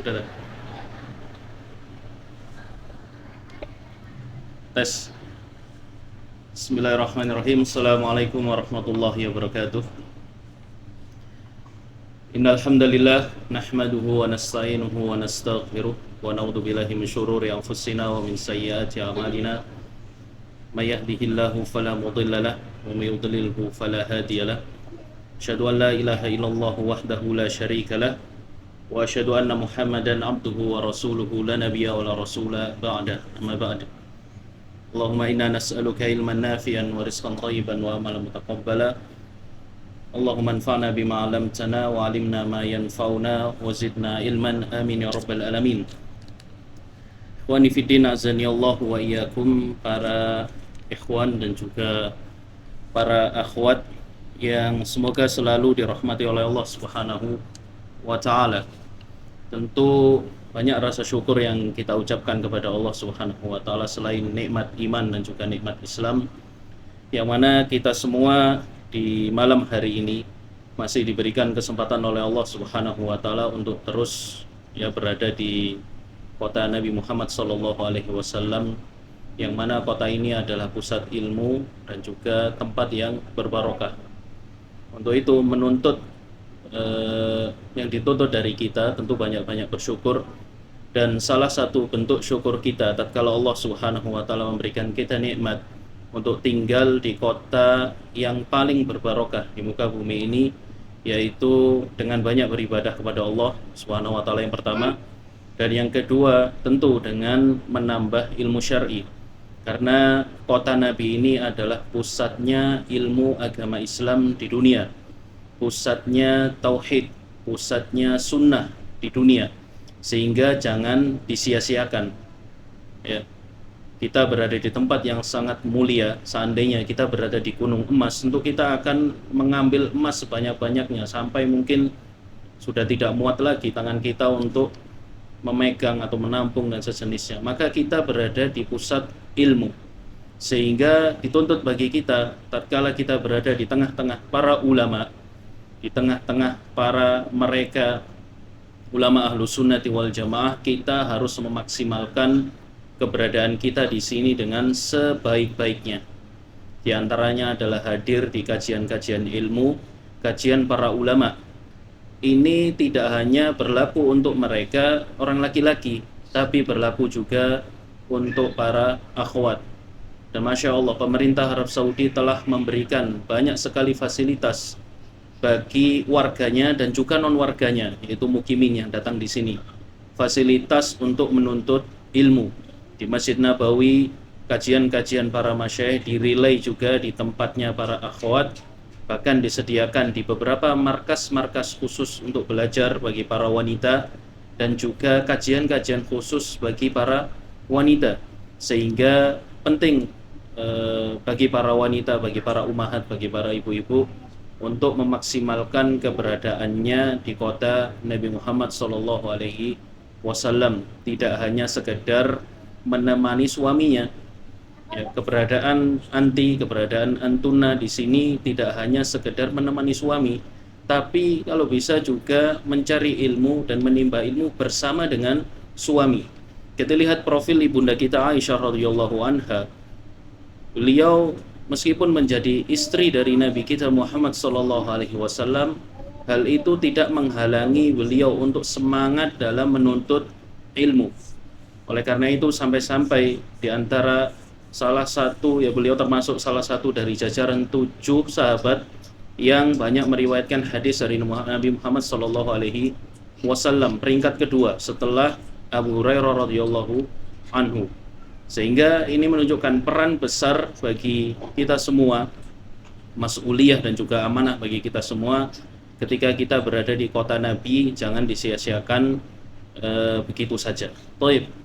Udah dah. Tes. Bismillahirrahmanirrahim. Assalamualaikum warahmatullahi wabarakatuh. Innal hamdalillah nahmaduhu wa nasta'inuhu wa nastaghfiruh wa na'udzu billahi min shururi anfusina wa min sayyiati a'malina. May yahdihillahu fala mudilla lahu wa may yudlilhu fala hadiya lahu. Asyhadu an la ilaha illallah wahdahu la syarika lahu wa asyhadu anna Muhammadan abduhu wa rasuluhu la nabiyya wa la rasula ba'da. Amma ba'd. Allahumma inna nas'aluka ilman nafi'an wa rizqan thayyiban wa amalan mutaqabbala. Allahumma anfa'na bima 'allamtana wa 'allimna ma yanfa'una wa zidna ilman, amin ya rabbal alamin. Ikhwani fiddin, azani Allah wa iyyakum, para ikhwan dan juga para akhwat yang semoga selalu dirahmati oleh Allah Subhanahu wa taala. Tentu banyak rasa syukur yang kita ucapkan kepada Allah Subhanahu wa taala selain nikmat iman dan juga nikmat Islam, yang mana kita semua di malam hari ini masih diberikan kesempatan oleh Allah Subhanahu wa taala untuk terus berada di kota Nabi Muhammad sallallahu alaihi wasallam, yang mana kota ini adalah pusat ilmu dan juga tempat yang berbarokah. Untuk itu yang dituntut dari kita tentu banyak-banyak bersyukur. Dan salah satu bentuk syukur kita tatkala Allah Subhanahu wa taala memberikan kita nikmat untuk tinggal di kota yang paling berbarokah di muka bumi ini, yaitu dengan banyak beribadah kepada Allah Subhanahu wa taala yang pertama, dan yang kedua tentu dengan menambah ilmu syar'i. Karena kota Nabi ini adalah pusatnya ilmu agama Islam di dunia, pusatnya tauhid, pusatnya sunnah di dunia, sehingga jangan disia-siakan. Kita berada di tempat yang sangat mulia. Seandainya kita berada di gunung emas, tentu kita akan mengambil emas sebanyak-banyaknya sampai mungkin sudah tidak muat lagi tangan kita untuk memegang atau menampung dan sejenisnya. Maka kita berada di pusat ilmu, sehingga dituntut bagi kita tatkala kita berada di tengah-tengah para ulama, di tengah-tengah para mereka ulama ahlu sunnati wal jamaah, kita harus memaksimalkan keberadaan kita di sini dengan sebaik-baiknya. Di antaranya adalah hadir di kajian-kajian ilmu, kajian para ulama. Ini tidak hanya berlaku untuk mereka orang laki-laki, tapi berlaku juga untuk para akhwat. Dan Masya Allah, pemerintah Arab Saudi telah memberikan banyak sekali fasilitas bagi warganya dan juga non-warganya, yaitu mukimin yang datang di sini. Fasilitas untuk menuntut ilmu. Di Masjid Nabawi, kajian-kajian para masyayikh dirilai juga di tempatnya para akhwat. Bahkan disediakan di beberapa markas-markas khusus untuk belajar bagi para wanita, dan juga kajian-kajian khusus bagi para wanita. Sehingga penting bagi para wanita, bagi para ummahat, bagi para ibu-ibu untuk memaksimalkan keberadaannya di kota Nabi Muhammad sallallahu alaihi wasallam, tidak hanya sekedar menemani suaminya. Keberadaan antuna di sini tidak hanya sekedar menemani suami, tapi kalau bisa juga mencari ilmu dan menimba ilmu bersama dengan suami. Kita lihat profil ibunda kita Aisyah radhiyallahu anha. Beliau meskipun menjadi istri dari Nabi kita Muhammad sallallahu alaihi wasallam, hal itu tidak menghalangi beliau untuk semangat dalam menuntut ilmu. Oleh karena itu sampai-sampai di antara beliau termasuk salah satu dari jajaran 7 sahabat yang banyak meriwayatkan hadis dari Nabi Muhammad sallallahu alaihi wasallam, peringkat kedua setelah Abu Hurairah radhiyallahu anhu. Sehingga ini menunjukkan peran besar bagi kita semua, mas'uliyah dan juga amanah bagi kita semua ketika kita berada di kota Nabi, jangan disia-siakan begitu saja. Baik.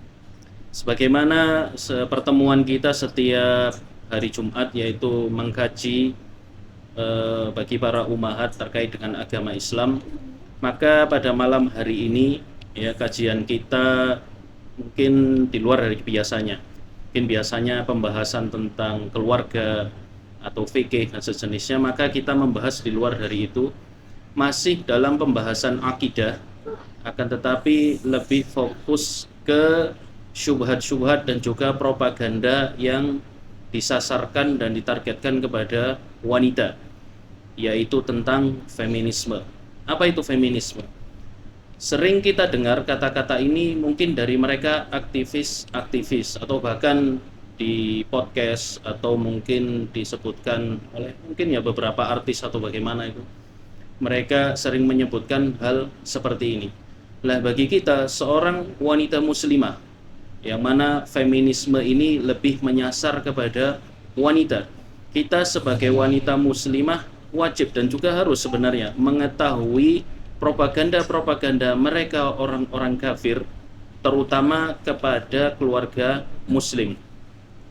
Sebagaimana pertemuan kita setiap hari Jumat, yaitu mengkaji bagi para ummahat terkait dengan agama Islam, maka pada malam hari ini kajian kita mungkin di luar dari biasanya. Mungkin biasanya pembahasan tentang keluarga atau fikih dan sejenisnya, maka kita membahas di luar dari itu, masih dalam pembahasan akidah, akan tetapi lebih fokus ke syubhat-syubhat dan juga propaganda yang disasarkan dan ditargetkan kepada wanita, yaitu tentang feminisme. Apa itu feminisme? Sering kita dengar kata-kata ini mungkin dari mereka aktivis-aktivis, atau bahkan di podcast, atau mungkin disebutkan oleh mungkin ya beberapa artis atau bagaimana itu. Mereka sering menyebutkan hal seperti ini. Lah bagi kita seorang wanita muslimah, yang mana feminisme ini lebih menyasar kepada wanita. Kita sebagai wanita muslimah wajib dan juga harus sebenarnya mengetahui propaganda-propaganda mereka orang-orang kafir, terutama kepada keluarga muslim.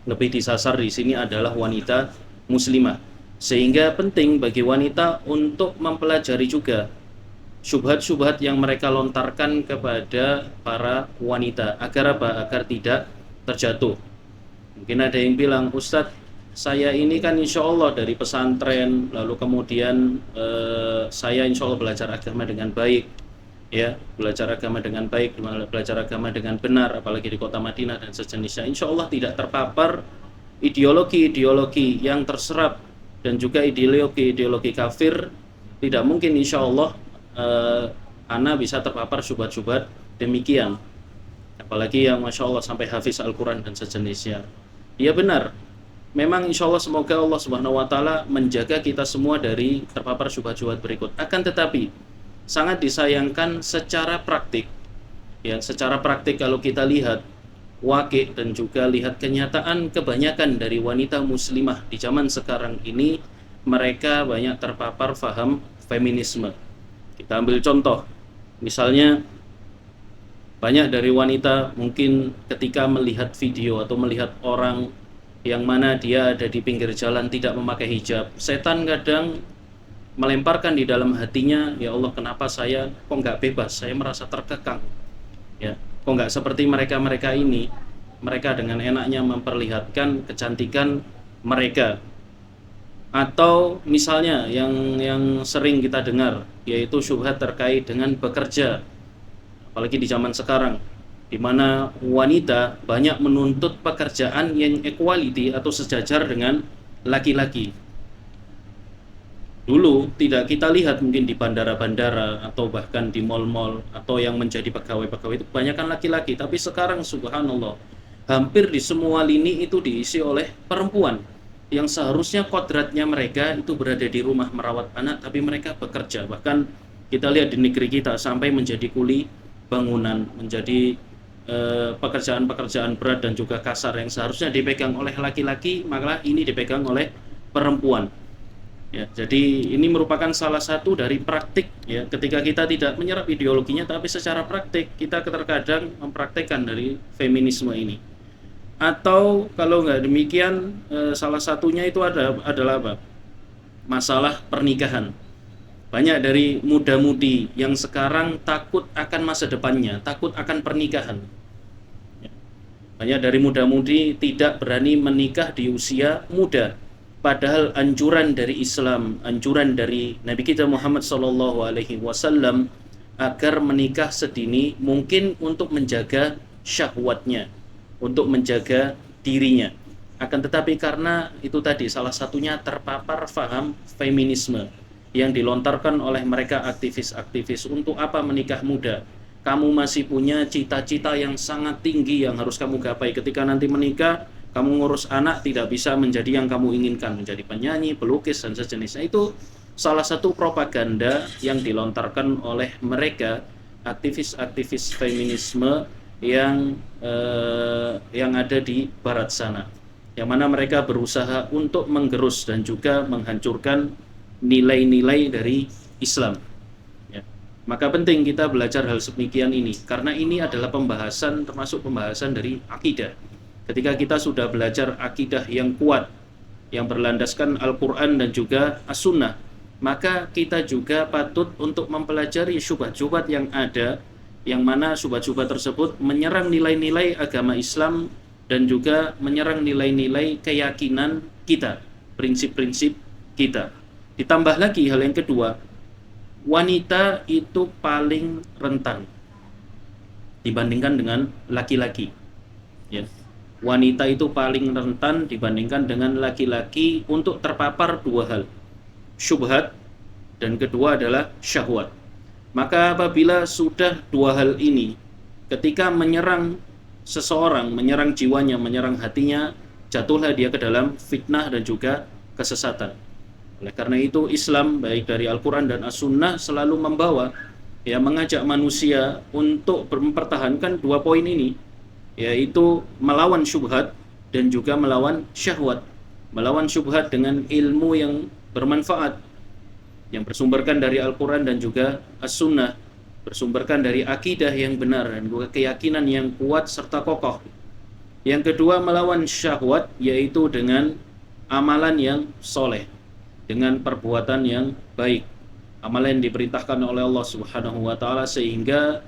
Lebih disasar di sini adalah wanita muslimah. Sehingga penting bagi wanita untuk mempelajari juga syubhat-syubhat yang mereka lontarkan kepada para wanita. Agar apa? Agar tidak terjatuh. Mungkin ada yang bilang, Ustadz, saya ini kan insya Allah dari pesantren, lalu kemudian saya insya Allah belajar agama dengan baik, ya, belajar agama dengan baik, belajar agama dengan benar, apalagi di kota Madinah dan sejenisnya. Insya Allah tidak terpapar ideologi-ideologi yang terserap dan juga ideologi-ideologi kafir. Tidak mungkin insya Allah ana bisa terpapar syubhat-syubhat demikian, apalagi yang Masya Allah sampai hafiz Al-Quran dan sejenisnya. Ya benar, memang insya Allah semoga Allah Subhanahu Wa Taala menjaga kita semua dari terpapar syubhat-syubhat berikut. Akan tetapi sangat disayangkan secara praktik, ya, secara praktik kalau kita lihat wakil dan juga lihat kenyataan, kebanyakan dari wanita muslimah di zaman sekarang ini mereka banyak terpapar faham feminisme. Kita ambil contoh, misalnya banyak dari wanita mungkin ketika melihat video atau melihat orang yang mana dia ada di pinggir jalan tidak memakai hijab, setan kadang melemparkan di dalam hatinya, ya Allah, kenapa saya kok nggak bebas, saya merasa terkekang, ya, kok nggak seperti mereka ini, mereka dengan enaknya memperlihatkan kecantikan mereka. Atau misalnya yang sering kita dengar, yaitu syubhat terkait dengan bekerja, apalagi di zaman sekarang, di mana wanita banyak menuntut pekerjaan yang equality atau sejajar dengan laki-laki. Dulu tidak kita lihat mungkin di bandara-bandara atau bahkan di mal-mal atau yang menjadi pegawai-pegawai itu kebanyakan laki-laki, tapi sekarang subhanallah hampir di semua lini itu diisi oleh perempuan yang seharusnya kodratnya mereka itu berada di rumah merawat anak, tapi mereka bekerja. Bahkan kita lihat di negeri kita sampai menjadi kuli bangunan, menjadi pekerjaan-pekerjaan berat dan juga kasar yang seharusnya dipegang oleh laki-laki, malah ini dipegang oleh perempuan. Ya, jadi ini merupakan salah satu dari praktik, ya, ketika kita tidak menyerap ideologinya, tapi secara praktik kita terkadang mempraktekkan dari feminisme ini. Atau kalau nggak demikian, salah satunya itu adalah apa? Masalah pernikahan. Banyak dari muda-mudi yang sekarang takut akan masa depannya, takut akan pernikahan. Banyak dari muda-mudi tidak berani menikah di usia muda. Padahal anjuran dari Islam, anjuran dari Nabi kita Muhammad SAW agar menikah sedini mungkin untuk menjaga syahwatnya, untuk menjaga dirinya. Akan tetapi karena itu tadi salah satunya terpapar faham feminisme yang dilontarkan oleh mereka aktivis-aktivis. Untuk apa menikah muda? Kamu masih punya cita-cita yang sangat tinggi yang harus kamu gapai. Ketika nanti menikah, kamu ngurus anak tidak bisa menjadi yang kamu inginkan, menjadi penyanyi, pelukis dan sejenisnya. Itu salah satu propaganda yang dilontarkan oleh mereka aktivis-aktivis feminisme yang ada di barat sana, yang mana mereka berusaha untuk menggerus dan juga menghancurkan nilai-nilai dari Islam, ya. Maka penting kita belajar hal sedemikian ini, karena ini adalah pembahasan, termasuk pembahasan dari akidah. Ketika kita sudah belajar akidah yang kuat, yang berlandaskan Al-Quran dan juga As-Sunnah, maka kita juga patut untuk mempelajari syubhat-syubhat yang ada, yang mana syubhat-syubhat tersebut menyerang nilai-nilai agama Islam dan juga menyerang nilai-nilai keyakinan kita, prinsip-prinsip kita. Ditambah lagi hal yang kedua, wanita itu paling rentan dibandingkan dengan laki-laki. Ya. Wanita itu paling rentan dibandingkan dengan laki-laki untuk terpapar dua hal, syubhat dan kedua adalah syahwat. Maka apabila sudah dua hal ini ketika menyerang seseorang, menyerang jiwanya, menyerang hatinya, jatuhlah dia ke dalam fitnah dan juga kesesatan. Oleh karena itu Islam baik dari Al-Quran dan As-Sunnah selalu membawa, ya, mengajak manusia untuk mempertahankan dua poin ini, yaitu melawan syubhat dan juga melawan syahwat. Melawan syubhat dengan ilmu yang bermanfaat, yang bersumberkan dari Al-Quran dan juga As-Sunnah, bersumberkan dari akidah yang benar dan juga keyakinan yang kuat serta kokoh. Yang kedua, melawan syahwat, yaitu dengan amalan yang soleh, dengan perbuatan yang baik, amalan yang diperintahkan oleh Allah Subhanahu wa Ta'ala, sehingga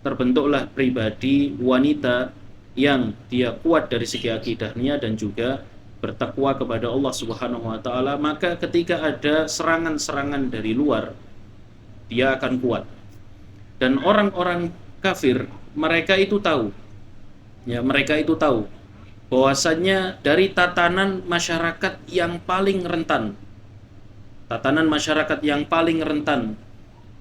terbentuklah pribadi wanita yang dia kuat dari segi akidahnya dan juga bertakwa kepada Allah Subhanahu wa Ta'ala. Maka ketika ada serangan-serangan dari luar, dia akan kuat. Dan orang-orang kafir, mereka itu tahu, ya, mereka itu tahu bahwasannya dari tatanan masyarakat yang paling rentan, tatanan masyarakat yang paling rentan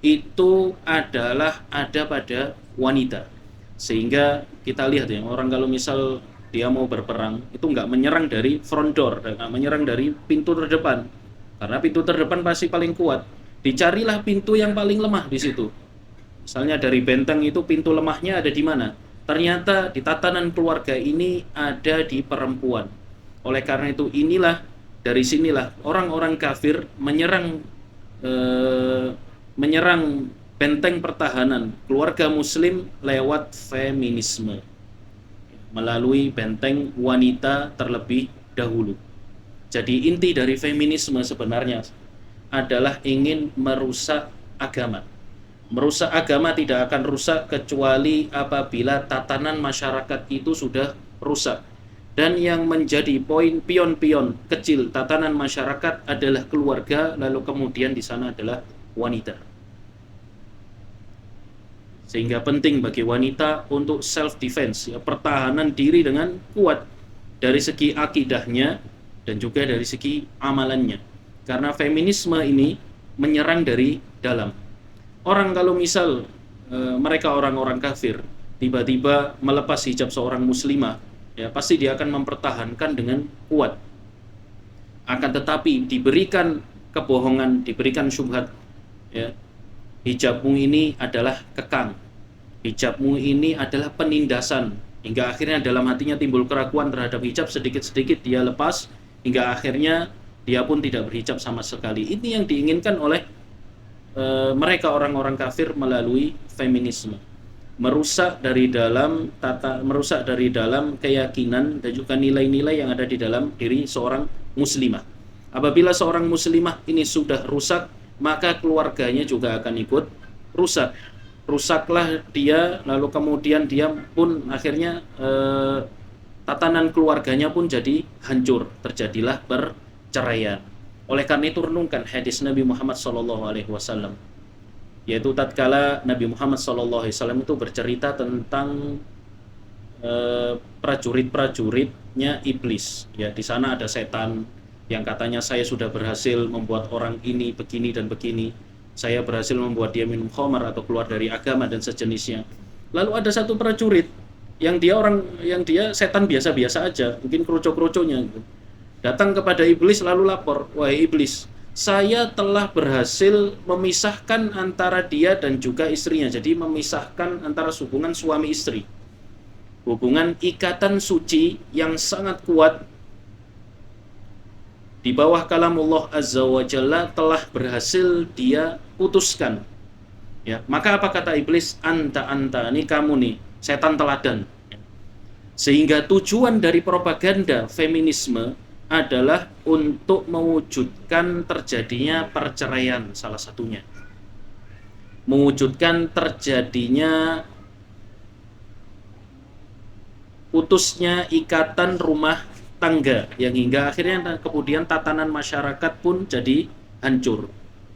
itu adalah ada pada wanita. Sehingga kita lihat, ya, orang kalau misal dia mau berperang itu nggak menyerang dari front door, nggak menyerang dari pintu terdepan, karena pintu terdepan pasti paling kuat. Dicarilah pintu yang paling lemah di situ. Misalnya dari benteng itu pintu lemahnya ada di mana? Ternyata di tatanan keluarga ini ada di perempuan. Oleh karena itu dari sinilah orang-orang kafir menyerang benteng pertahanan keluarga muslim lewat feminisme, melalui benteng wanita terlebih dahulu. Jadi inti dari feminisme sebenarnya adalah ingin merusak agama. Merusak agama tidak akan rusak kecuali apabila tatanan masyarakat itu sudah rusak. Dan yang menjadi pion-pion kecil tatanan masyarakat adalah keluarga, lalu kemudian di sana adalah wanita. Sehingga penting bagi wanita untuk self defense, ya, pertahanan diri dengan kuat dari segi akidahnya dan juga dari segi amalannya. Karena feminisme ini menyerang dari dalam. Orang kalau misal mereka orang-orang kafir tiba-tiba melepas hijab seorang muslimah, ya pasti dia akan mempertahankan dengan kuat. Akan tetapi diberikan kebohongan, diberikan syubhat, ya, hijabmu ini adalah kekang, hijabmu ini adalah penindasan, hingga akhirnya dalam hatinya timbul keraguan terhadap hijab, sedikit-sedikit dia lepas, hingga akhirnya dia pun tidak berhijab sama sekali. Ini yang diinginkan oleh mereka orang-orang kafir melalui feminisme, merusak dari dalam keyakinan dan juga nilai-nilai yang ada di dalam diri seorang muslimah. Apabila seorang muslimah ini sudah rusak, maka keluarganya juga akan ikut rusak. Rusaklah dia, lalu kemudian dia pun akhirnya tatanan keluarganya pun jadi hancur, terjadilah perceraian. Oleh karena itu renungkan hadis Nabi Muhammad SAW, yaitu tatkala Nabi Muhammad SAW itu bercerita tentang prajurit-prajuritnya iblis. Ya, di sana ada setan yang katanya saya sudah berhasil membuat orang ini begini dan begini, saya berhasil membuat dia minum khamar atau keluar dari agama dan sejenisnya. Lalu ada satu prajurit yang dia setan biasa-biasa aja, mungkin kroco-kroconya gitu, datang kepada iblis lalu lapor, wahai iblis, saya telah berhasil memisahkan antara dia dan juga istrinya. Jadi memisahkan antara hubungan suami istri, hubungan ikatan suci yang sangat kuat di bawah kalamullah azza wa jalla telah berhasil dia putuskan. Ya, maka apa kata iblis? Anta, ini kamu nih, setan teladan. Sehingga tujuan dari propaganda feminisme adalah untuk mewujudkan terjadinya perceraian, salah satunya. Mewujudkan terjadinya putusnya ikatan rumah tangga, yang hingga akhirnya kemudian tatanan masyarakat pun jadi hancur.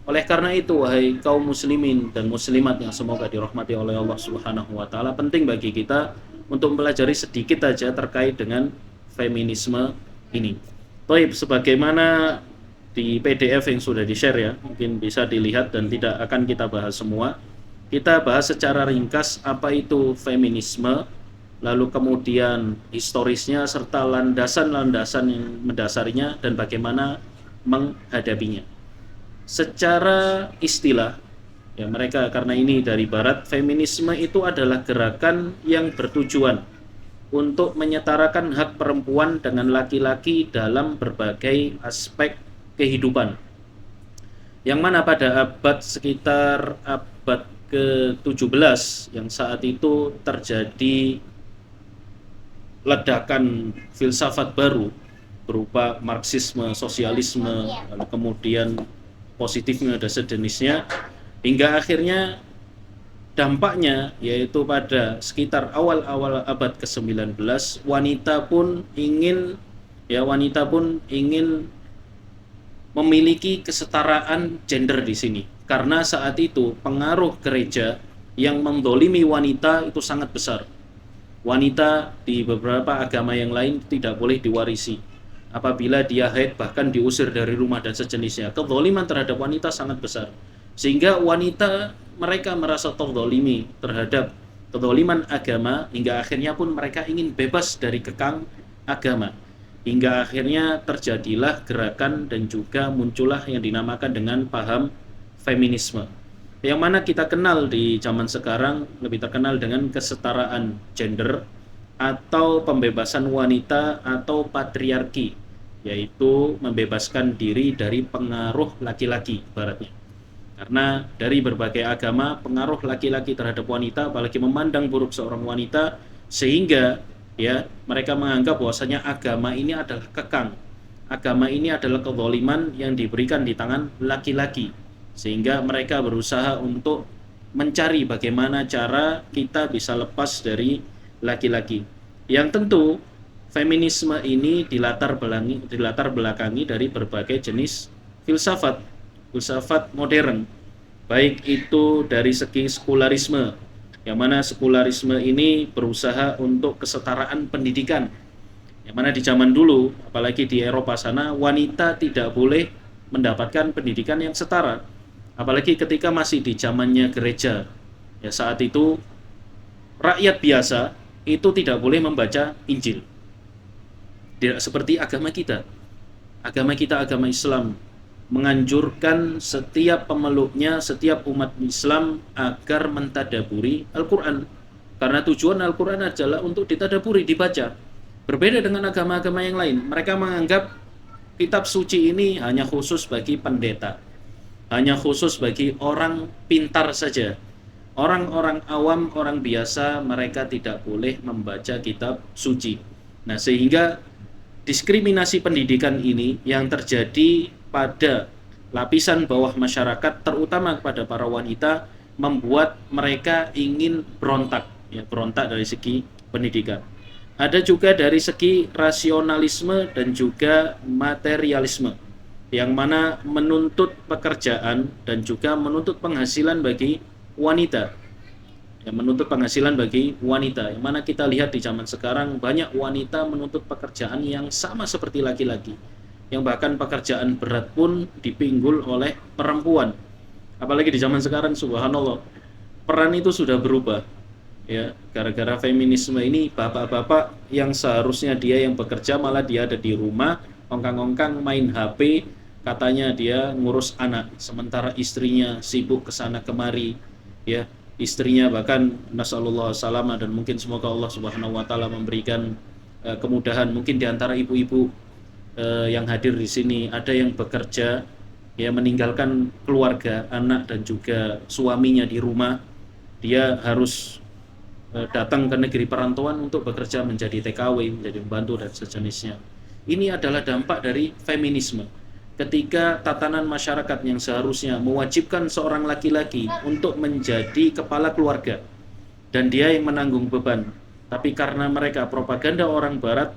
Oleh karena itu, wahai kaum muslimin dan muslimat yang semoga dirahmati oleh Allah Subhanahu wa taala, penting bagi kita untuk mempelajari sedikit aja terkait dengan feminisme ini. Baik, sebagaimana di PDF yang sudah di-share ya, mungkin bisa dilihat dan tidak akan kita bahas semua. Kita bahas secara ringkas apa itu feminisme, lalu kemudian historisnya serta landasan-landasan yang mendasarinya dan bagaimana menghadapinya. Secara istilah, ya mereka karena ini dari barat, feminisme itu adalah gerakan yang bertujuan untuk menyetarakan hak perempuan dengan laki-laki dalam berbagai aspek kehidupan. Yang mana pada abad sekitar abad ke-17 yang saat itu terjadi ledakan filsafat baru berupa Marxisme, sosialisme, lalu kemudian positifnya dan sejenisnya, hingga akhirnya dampaknya yaitu pada sekitar awal-awal abad ke-19 wanita pun ingin memiliki kesetaraan gender di sini, karena saat itu pengaruh gereja yang mendolimi wanita itu sangat besar. Wanita di beberapa agama yang lain tidak boleh diwarisi. Apabila dia haid bahkan diusir dari rumah dan sejenisnya. Kezaliman terhadap wanita sangat besar. Sehingga wanita mereka merasa terzalimi terhadap kezaliman agama, hingga akhirnya pun mereka ingin bebas dari kekang agama. Hingga akhirnya terjadilah gerakan dan juga muncullah yang dinamakan dengan paham feminisme. Yang mana kita kenal di zaman sekarang lebih terkenal dengan kesetaraan gender atau pembebasan wanita atau patriarki, yaitu membebaskan diri dari pengaruh laki-laki ibaratnya. Karena dari berbagai agama pengaruh laki-laki terhadap wanita, apalagi memandang buruk seorang wanita, sehingga ya mereka menganggap bahwasanya agama ini adalah kekang. Agama ini adalah kezaliman yang diberikan di tangan laki-laki, sehingga mereka berusaha untuk mencari bagaimana cara kita bisa lepas dari laki-laki. Yang tentu feminisme ini dilatar belakangi dari berbagai jenis filsafat modern, baik itu dari segi sekularisme, yang mana sekularisme ini berusaha untuk kesetaraan pendidikan, yang mana di zaman dulu, apalagi di Eropa sana, wanita tidak boleh mendapatkan pendidikan yang setara, apalagi ketika masih di zamannya gereja. Ya saat itu rakyat biasa itu tidak boleh membaca Injil. Tidak seperti agama kita. Agama Islam menganjurkan setiap pemeluknya, setiap umat Islam agar mentadaburi Al-Quran. Karena tujuan Al-Quran adalah untuk ditadaburi, dibaca. Berbeda dengan agama-agama yang lain. Mereka menganggap kitab suci ini hanya khusus bagi pendeta, hanya khusus bagi orang pintar saja. Orang-orang awam, orang biasa, mereka tidak boleh membaca kitab suci. Nah, sehingga diskriminasi pendidikan ini yang terjadi pada lapisan bawah masyarakat, terutama kepada para wanita, membuat mereka ingin berontak, ya, berontak dari segi pendidikan. Ada juga dari segi rasionalisme dan juga materialisme, yang mana menuntut pekerjaan dan juga menuntut penghasilan bagi wanita. Yang menuntut penghasilan bagi wanita, yang mana kita lihat di zaman sekarang banyak wanita menuntut pekerjaan yang sama seperti laki-laki, yang bahkan pekerjaan berat pun dipinggul oleh perempuan. Apalagi di zaman sekarang, subhanallah, peran itu sudah berubah. Ya, gara-gara feminisme ini, bapak-bapak yang seharusnya dia yang bekerja malah dia ada di rumah ongkang-ongkang main HP, katanya dia ngurus anak, sementara istrinya sibuk kesana kemari. Ya, istrinya bahkan nasallallahu salama, dan mungkin semoga Allah Subhanahu wa taala memberikan kemudahan. Mungkin di antara ibu-ibu yang hadir di sini ada yang bekerja, ya, meninggalkan keluarga, anak dan juga suaminya di rumah. Dia harus datang ke negeri perantauan untuk bekerja menjadi TKW, menjadi pembantu dan sejenisnya. Ini adalah dampak dari feminisme. Ketika tatanan masyarakat yang seharusnya mewajibkan seorang laki-laki untuk menjadi kepala keluarga dan dia yang menanggung beban, tapi karena mereka propaganda orang barat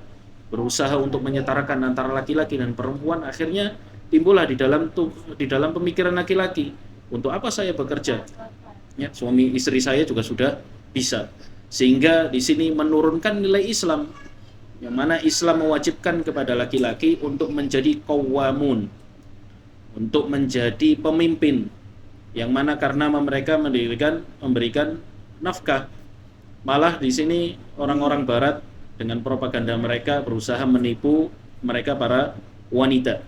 berusaha untuk menyetarakan antara laki-laki dan perempuan, akhirnya timbullah di dalam pemikiran laki-laki, untuk apa saya bekerja? Ya, suami istri saya juga sudah bisa. Sehingga di sini menurunkan nilai Islam, yang mana Islam mewajibkan kepada laki-laki untuk menjadi qawamun, untuk menjadi pemimpin, yang mana karena mereka memberikan nafkah. Malah di sini orang-orang barat dengan propaganda mereka berusaha menipu mereka para wanita.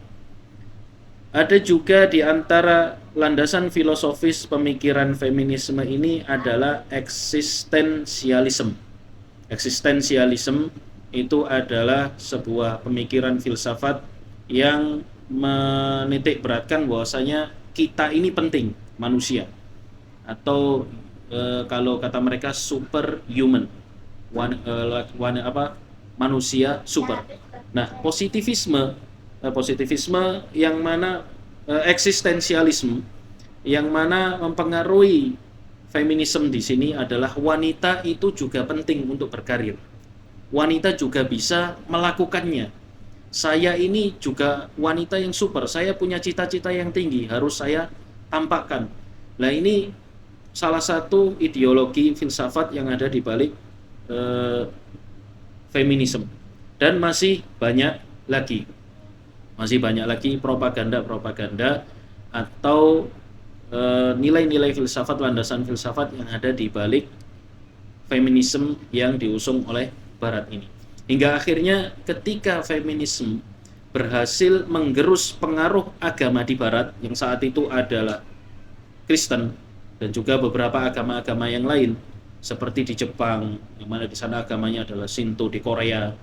Ada juga di antara landasan filosofis pemikiran feminisme ini adalah eksistensialisme. Eksistensialisme itu adalah sebuah pemikiran filsafat yang menitik beratkan bahwasanya kita ini penting, manusia, atau kalau kata mereka superhuman, manusia super. Nah, positivisme yang mana eksistensialisme yang mana mempengaruhi feminisme di sini adalah wanita itu juga penting untuk berkarir. Wanita juga bisa melakukannya. Saya ini juga wanita yang super, saya punya cita-cita yang tinggi, harus saya tampakkan. Nah, ini salah satu ideologi filsafat yang ada di balik feminisme. Dan masih banyak lagi propaganda atau nilai-nilai filsafat, landasan filsafat yang ada di balik feminisme yang diusung oleh Barat ini. Hingga akhirnya ketika feminisme berhasil menggerus pengaruh agama di Barat, yang saat itu adalah Kristen dan juga beberapa agama-agama yang lain, seperti di Jepang, yang mana di sana agamanya adalah Shinto, di Korea,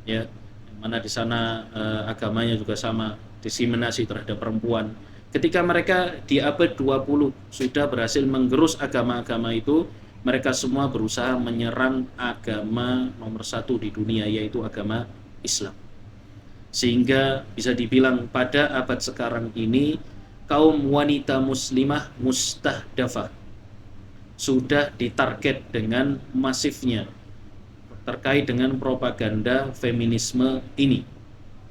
ya, yang mana di sana agamanya juga sama, diskriminasi terhadap perempuan. Ketika mereka di abad 20 sudah berhasil menggerus agama-agama itu, mereka semua berusaha menyerang agama nomor satu di dunia, yaitu agama Islam. Sehingga bisa dibilang pada abad sekarang ini, kaum wanita muslimah mustahdafah sudah ditarget dengan masifnya terkait dengan propaganda feminisme ini,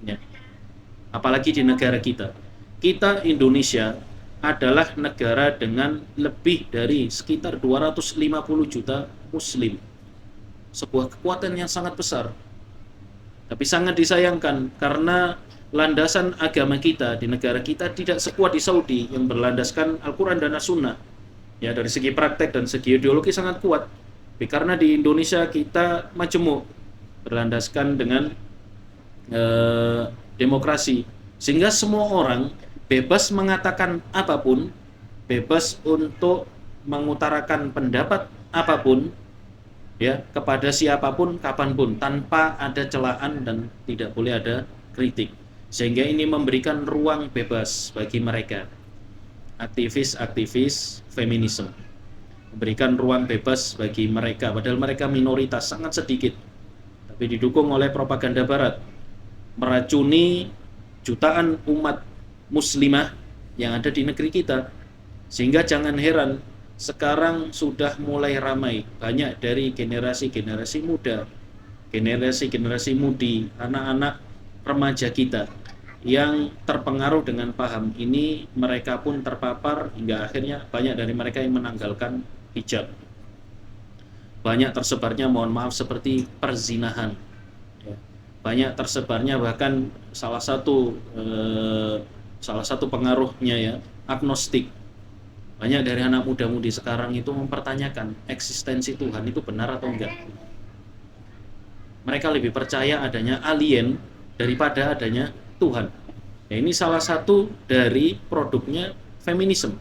ya. Apalagi di negara kita Indonesia adalah negara dengan lebih dari sekitar 250 juta muslim, sebuah kekuatan yang sangat besar. Tapi sangat disayangkan karena landasan agama kita di negara kita tidak sekuat di Saudi yang berlandaskan Al-Quran dan As-Sunnah. Ya, dari segi praktek dan segi ideologi sangat kuat. Tapi karena di Indonesia kita majemuk, berlandaskan dengan demokrasi, sehingga semua orang bebas mengatakan apapun, bebas untuk mengutarakan pendapat apapun, ya, kepada siapapun, kapanpun, tanpa ada celaan dan tidak boleh ada kritik. Sehingga ini memberikan ruang bebas bagi mereka, aktivis-aktivis feminisme, memberikan ruang bebas bagi mereka, padahal mereka minoritas, sangat sedikit, tapi didukung oleh propaganda Barat, meracuni jutaan umat muslimah yang ada di negeri kita. Sehingga jangan heran sekarang sudah mulai ramai banyak dari generasi-generasi muda, generasi-generasi mudi, anak-anak remaja kita yang terpengaruh dengan paham ini. Mereka pun terpapar hingga akhirnya banyak dari mereka yang menanggalkan hijab. Banyak tersebarnya, mohon maaf, seperti perzinahan, ya. Banyak tersebarnya bahkan salah satu pengaruhnya, ya, agnostik. Banyak dari anak muda-mudi sekarang itu mempertanyakan eksistensi Tuhan itu benar atau enggak. Mereka lebih percaya adanya alien daripada adanya Tuhan. Ya, ini salah satu dari produknya feminisme.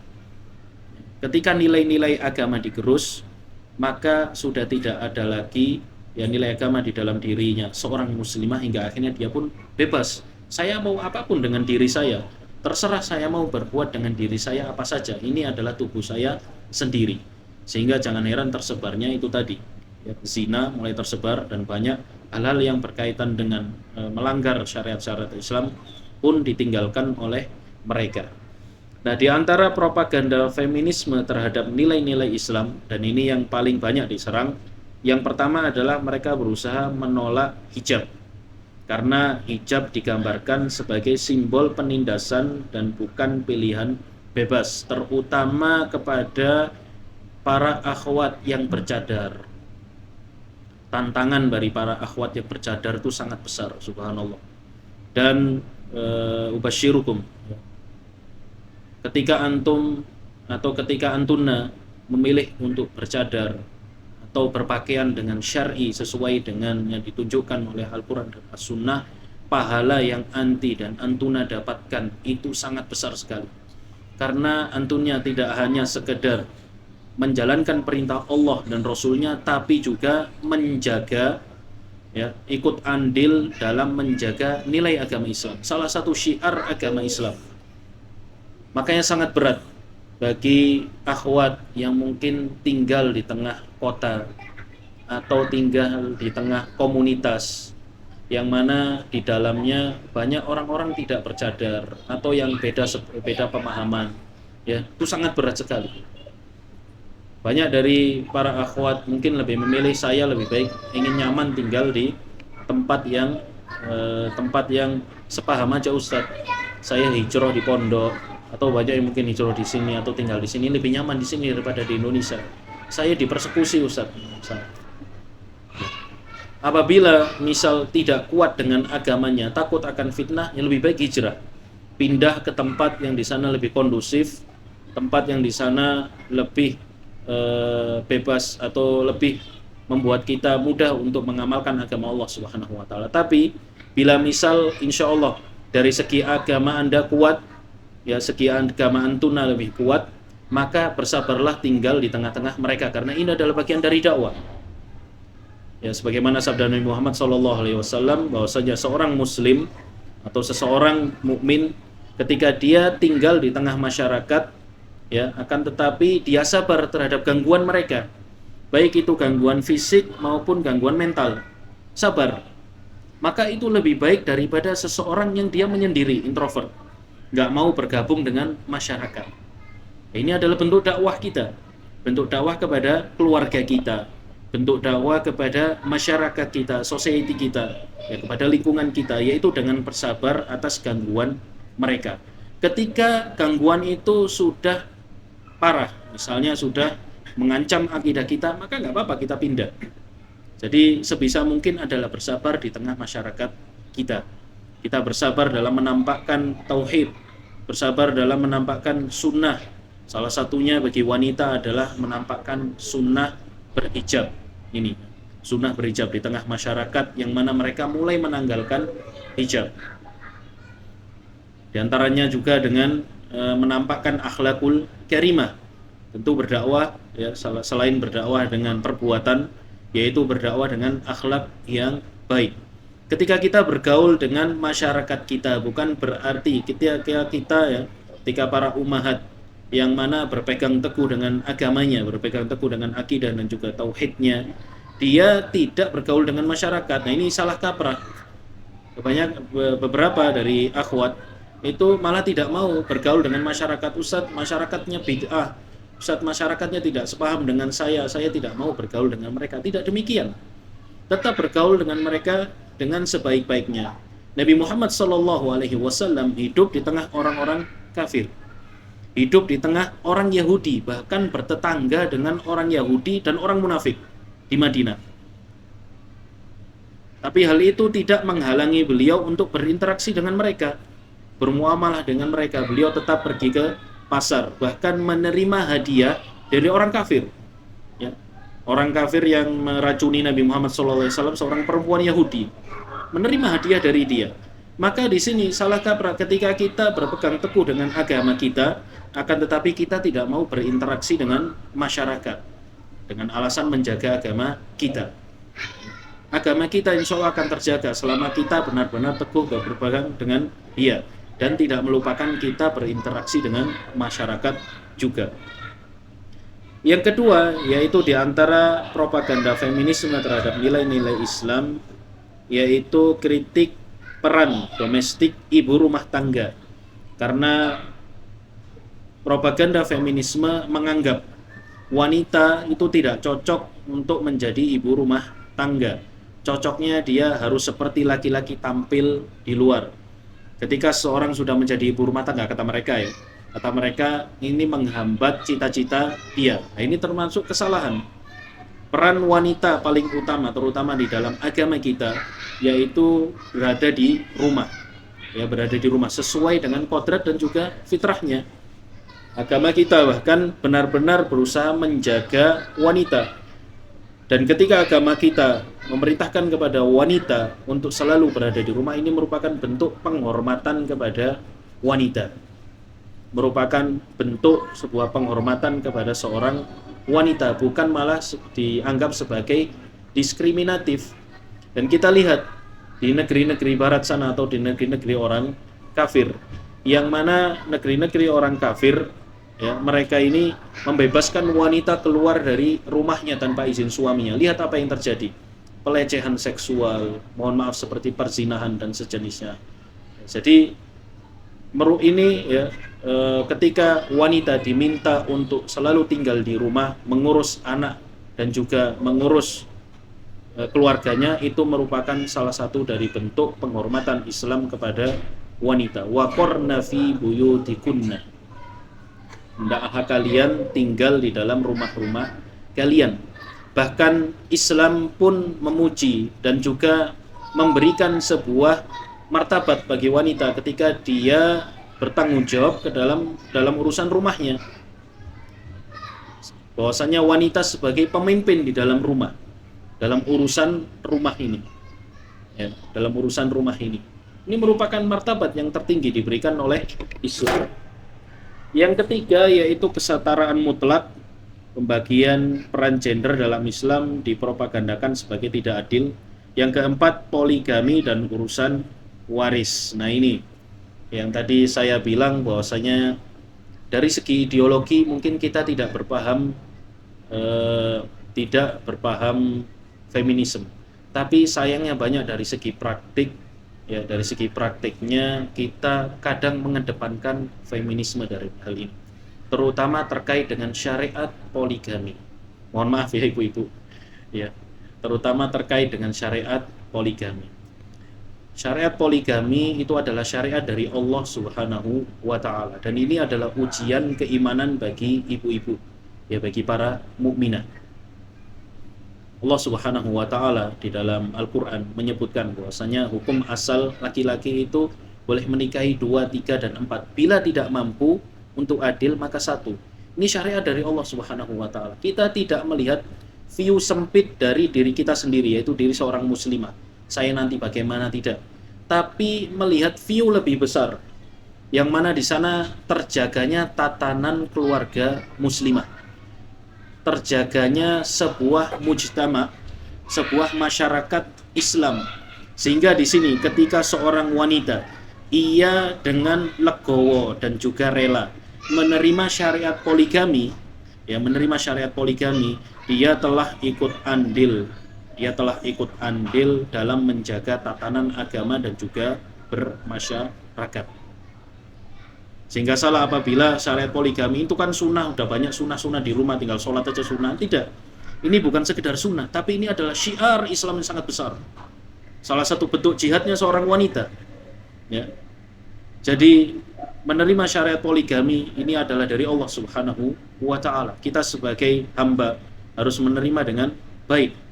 Ketika nilai-nilai agama digerus, maka sudah tidak ada lagi, ya, nilai agama di dalam dirinya seorang muslimah, hingga akhirnya dia pun bebas. Saya mau apapun dengan diri saya, terserah saya mau berbuat dengan diri saya apa saja, ini adalah tubuh saya sendiri. Sehingga jangan heran tersebarnya itu tadi, ya, zina mulai tersebar, dan banyak hal-hal yang berkaitan dengan melanggar syariat-syariat Islam pun ditinggalkan oleh mereka. Nah, di antara propaganda feminisme terhadap nilai-nilai Islam, dan ini yang paling banyak diserang, yang pertama adalah mereka berusaha menolak hijab. karena hijab digambarkan sebagai simbol penindasan dan bukan pilihan bebas, terutama kepada para akhwat yang bercadar. Tantangan dari para akhwat yang bercadar itu sangat besar, subhanallah. Dan ubasyirukum, ketika antum atau ketika antuna memilih untuk bercadar atau berpakaian dengan syar'i sesuai dengan yang ditunjukkan oleh Al-Quran dan As-Sunnah, pahala yang anti dan antuna dapatkan itu sangat besar sekali. Karena antunya tidak hanya sekedar menjalankan perintah Allah dan Rasulnya, tapi juga menjaga, ya, ikut andil dalam menjaga nilai agama Islam, salah satu syiar agama Islam. Makanya sangat berat bagi akhwat yang mungkin tinggal di tengah kota atau tinggal di tengah komunitas yang mana di dalamnya banyak orang-orang tidak bercadar atau yang beda pemahaman, ya, itu sangat berat sekali. Banyak dari para akhwat mungkin lebih memilih, saya lebih baik ingin nyaman tinggal di tempat yang sepaham aja Ustadz. Saya hijrah di pondok, atau banyak yang mungkin hijrah di sini atau tinggal di sini, lebih nyaman di sini daripada di Indonesia. Saya dipersekusi Ustadz. Apabila misal tidak kuat dengan agamanya, takut akan fitnah, yang lebih baik hijrah, pindah ke tempat yang di sana lebih kondusif, tempat yang di sana lebih bebas atau lebih membuat kita mudah untuk mengamalkan agama Allah Subhanahu wa taala. Tapi bila misal insya Allah dari segi agama Anda kuat, ya, segi agama antuna lebih kuat, maka bersabarlah tinggal di tengah-tengah mereka, karena ini adalah bagian dari dakwah. Ya, sebagaimana sabda Nabi Muhammad SAW, bahwasanya seorang muslim atau seseorang mukmin ketika dia tinggal di tengah masyarakat, ya, akan tetapi dia sabar terhadap gangguan mereka, baik itu gangguan fisik maupun gangguan mental, sabar, maka itu lebih baik daripada seseorang yang dia menyendiri, introvert, nggak mau bergabung dengan masyarakat. Ini adalah bentuk dakwah kita, bentuk dakwah kepada keluarga kita, bentuk dakwah kepada masyarakat kita, society kita, ya, kepada lingkungan kita, yaitu dengan bersabar atas gangguan mereka. Ketika gangguan itu sudah parah, misalnya sudah mengancam akidah kita, maka nggak apa-apa kita pindah. Jadi sebisa mungkin adalah bersabar di tengah masyarakat kita. Kita bersabar dalam menampakkan tauhid, bersabar dalam menampakkan sunnah. Salah satunya bagi wanita adalah menampakkan sunnah berhijab. Ini sunnah berhijab di tengah masyarakat yang mana mereka mulai menanggalkan hijab. Di antaranya juga dengan menampakkan akhlakul karimah, tentu berdakwah, ya, selain berdakwah dengan perbuatan, yaitu berdakwah dengan akhlak yang baik. Ketika kita bergaul dengan masyarakat kita, bukan berarti kita ya, ketika para ummahat yang mana berpegang teguh dengan agamanya, berpegang teguh dengan akidah dan juga tauhidnya, dia tidak bergaul dengan masyarakat. Nah, ini salah kaprah. Beberapa dari akhwat itu malah tidak mau bergaul dengan masyarakat. Ustadz, masyarakatnya bid'ah, Ustadz, masyarakatnya tidak sepaham dengan saya tidak mau bergaul dengan mereka. Tidak demikian, tetap bergaul dengan mereka dengan sebaik-baiknya. Nabi Muhammad SAW hidup di tengah orang-orang kafir, hidup di tengah orang Yahudi, bahkan bertetangga dengan orang Yahudi dan orang munafik di Madinah. Tapi hal itu tidak menghalangi beliau untuk berinteraksi dengan mereka, bermuamalah dengan mereka. Beliau tetap pergi ke pasar, bahkan menerima hadiah dari orang kafir, ya. Orang kafir yang meracuni Nabi Muhammad SAW, seorang perempuan Yahudi, menerima hadiah dari dia. Maka di sini salah kaprah ketika kita berpegang teguh dengan agama kita, akan tetapi kita tidak mau berinteraksi dengan masyarakat dengan alasan menjaga agama kita. Agama kita insya Allah akan terjaga selama kita benar-benar teguh berpegang dengan dia dan tidak melupakan kita berinteraksi dengan masyarakat juga. Yang kedua, yaitu di antara propaganda feminisme terhadap nilai-nilai Islam, yaitu kritik peran domestik ibu rumah tangga. Karena propaganda feminisme menganggap wanita itu tidak cocok untuk menjadi ibu rumah tangga. cocoknya dia harus seperti laki-laki tampil di luar. Ketika seorang sudah menjadi ibu rumah tangga, kata mereka ya, kata mereka ini menghambat cita-cita dia. Nah, ini termasuk kesalahan. Peran wanita paling utama, terutama di dalam agama kita, yaitu berada di rumah. Ya, berada di rumah sesuai dengan kodrat dan juga fitrahnya. Agama kita bahkan benar-benar berusaha menjaga wanita. Dan ketika agama kita memerintahkan kepada wanita untuk selalu berada di rumah, ini merupakan bentuk penghormatan kepada wanita. Merupakan bentuk sebuah penghormatan kepada seorang wanita, bukan malah dianggap sebagai diskriminatif. Dan kita lihat di negeri-negeri barat sana atau di negeri-negeri orang kafir, yang mana negeri-negeri orang kafir, ya, mereka ini membebaskan wanita keluar dari rumahnya tanpa izin suaminya. Lihat apa yang terjadi. Pelecehan seksual, mohon maaf, seperti perzinahan dan sejenisnya. Jadi ini ya, ketika wanita diminta untuk selalu tinggal di rumah, mengurus anak dan juga mengurus keluarganya, itu merupakan salah satu dari bentuk penghormatan Islam kepada wanita. Wa qarna fi buyutikunna, hendaklah kalian tinggal di dalam rumah-rumah kalian. Bahkan Islam pun memuji dan juga memberikan sebuah martabat bagi wanita ketika dia bertanggung jawab ke dalam urusan rumahnya. Bahwasanya wanita sebagai pemimpin di dalam rumah, dalam urusan rumah ini. Ya, dalam urusan rumah ini. Ini merupakan martabat yang tertinggi diberikan oleh Islam. Yang ketiga yaitu kesetaraan mutlak. Pembagian peran gender dalam Islam dipropagandakan sebagai tidak adil. Yang keempat, poligami dan urusan waris. Nah, ini yang tadi saya bilang bahwasanya dari segi ideologi mungkin kita tidak berpaham feminisme. Tapi sayangnya banyak dari segi praktik, ya, dari segi praktiknya kita kadang mengedepankan feminisme dari hal ini, terutama terkait dengan syariat poligami. Mohon maaf ya ibu-ibu, ya, terutama terkait dengan syariat poligami. Syariat poligami itu adalah syariat dari Allah Subhanahu wa Ta'ala, dan ini adalah ujian keimanan bagi ibu-ibu, ya, bagi para mukminah. Allah Subhanahu wa Ta'ala di dalam Al-Quran menyebutkan bahwasanya hukum asal laki-laki itu boleh menikahi 2, 3, dan 4. Bila tidak mampu untuk adil maka 1. Ini syariat dari Allah Subhanahu wa Ta'ala. Kita tidak melihat view sempit dari diri kita sendiri, yaitu diri seorang muslimah. Saya nanti bagaimana, tidak. Tapi melihat view lebih besar, yang mana di sana terjaganya tatanan keluarga muslimah, terjaganya sebuah mujtama, sebuah masyarakat Islam. Sehingga di sini ketika seorang wanita ia dengan legowo dan juga rela menerima syariat poligami, ya, menerima syariat poligami, dia telah ikut andil, dalam menjaga tatanan agama dan juga bermasyarakat. Sehingga salah apabila syariat poligami itu kan sunnah, udah banyak sunnah-sunnah di rumah, tinggal sholat aja sunnah. Tidak, ini bukan sekedar sunnah, tapi ini adalah syiar Islam yang sangat besar. Salah satu bentuk jihadnya seorang wanita, ya. Jadi menerima syariat poligami ini adalah dari Allah Subhanahu wa Ta'ala. Kita sebagai hamba harus menerima dengan baik.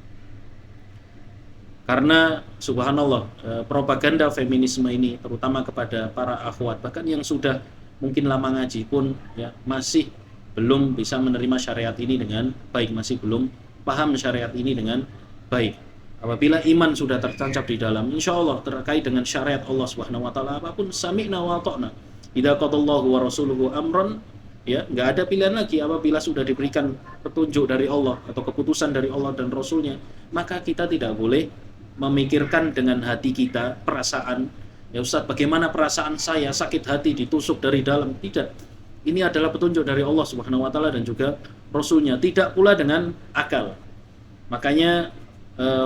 Karena subhanallah, propaganda feminisme ini terutama kepada para akhwat, bahkan yang sudah mungkin lama ngaji pun, ya, masih belum bisa menerima syariat ini dengan baik, masih belum paham syariat ini dengan baik. Apabila iman sudah tertancap di dalam, insya Allah terkait dengan syariat Allah Subhanahu wa Ta'ala, apapun sami'na wa ta'na. Idza qadallahu wa rasuluhu amran, ya, nggak ada pilihan lagi. Apabila sudah diberikan petunjuk dari Allah atau keputusan dari Allah dan Rasulnya, maka kita tidak boleh memikirkan dengan hati kita, perasaan. Ya Ustaz, bagaimana perasaan saya, sakit hati, ditusuk dari dalam? Tidak. Ini adalah petunjuk dari Allah Subhanahu wa Ta'ala dan juga Rasulnya. Tidak pula dengan akal. Makanya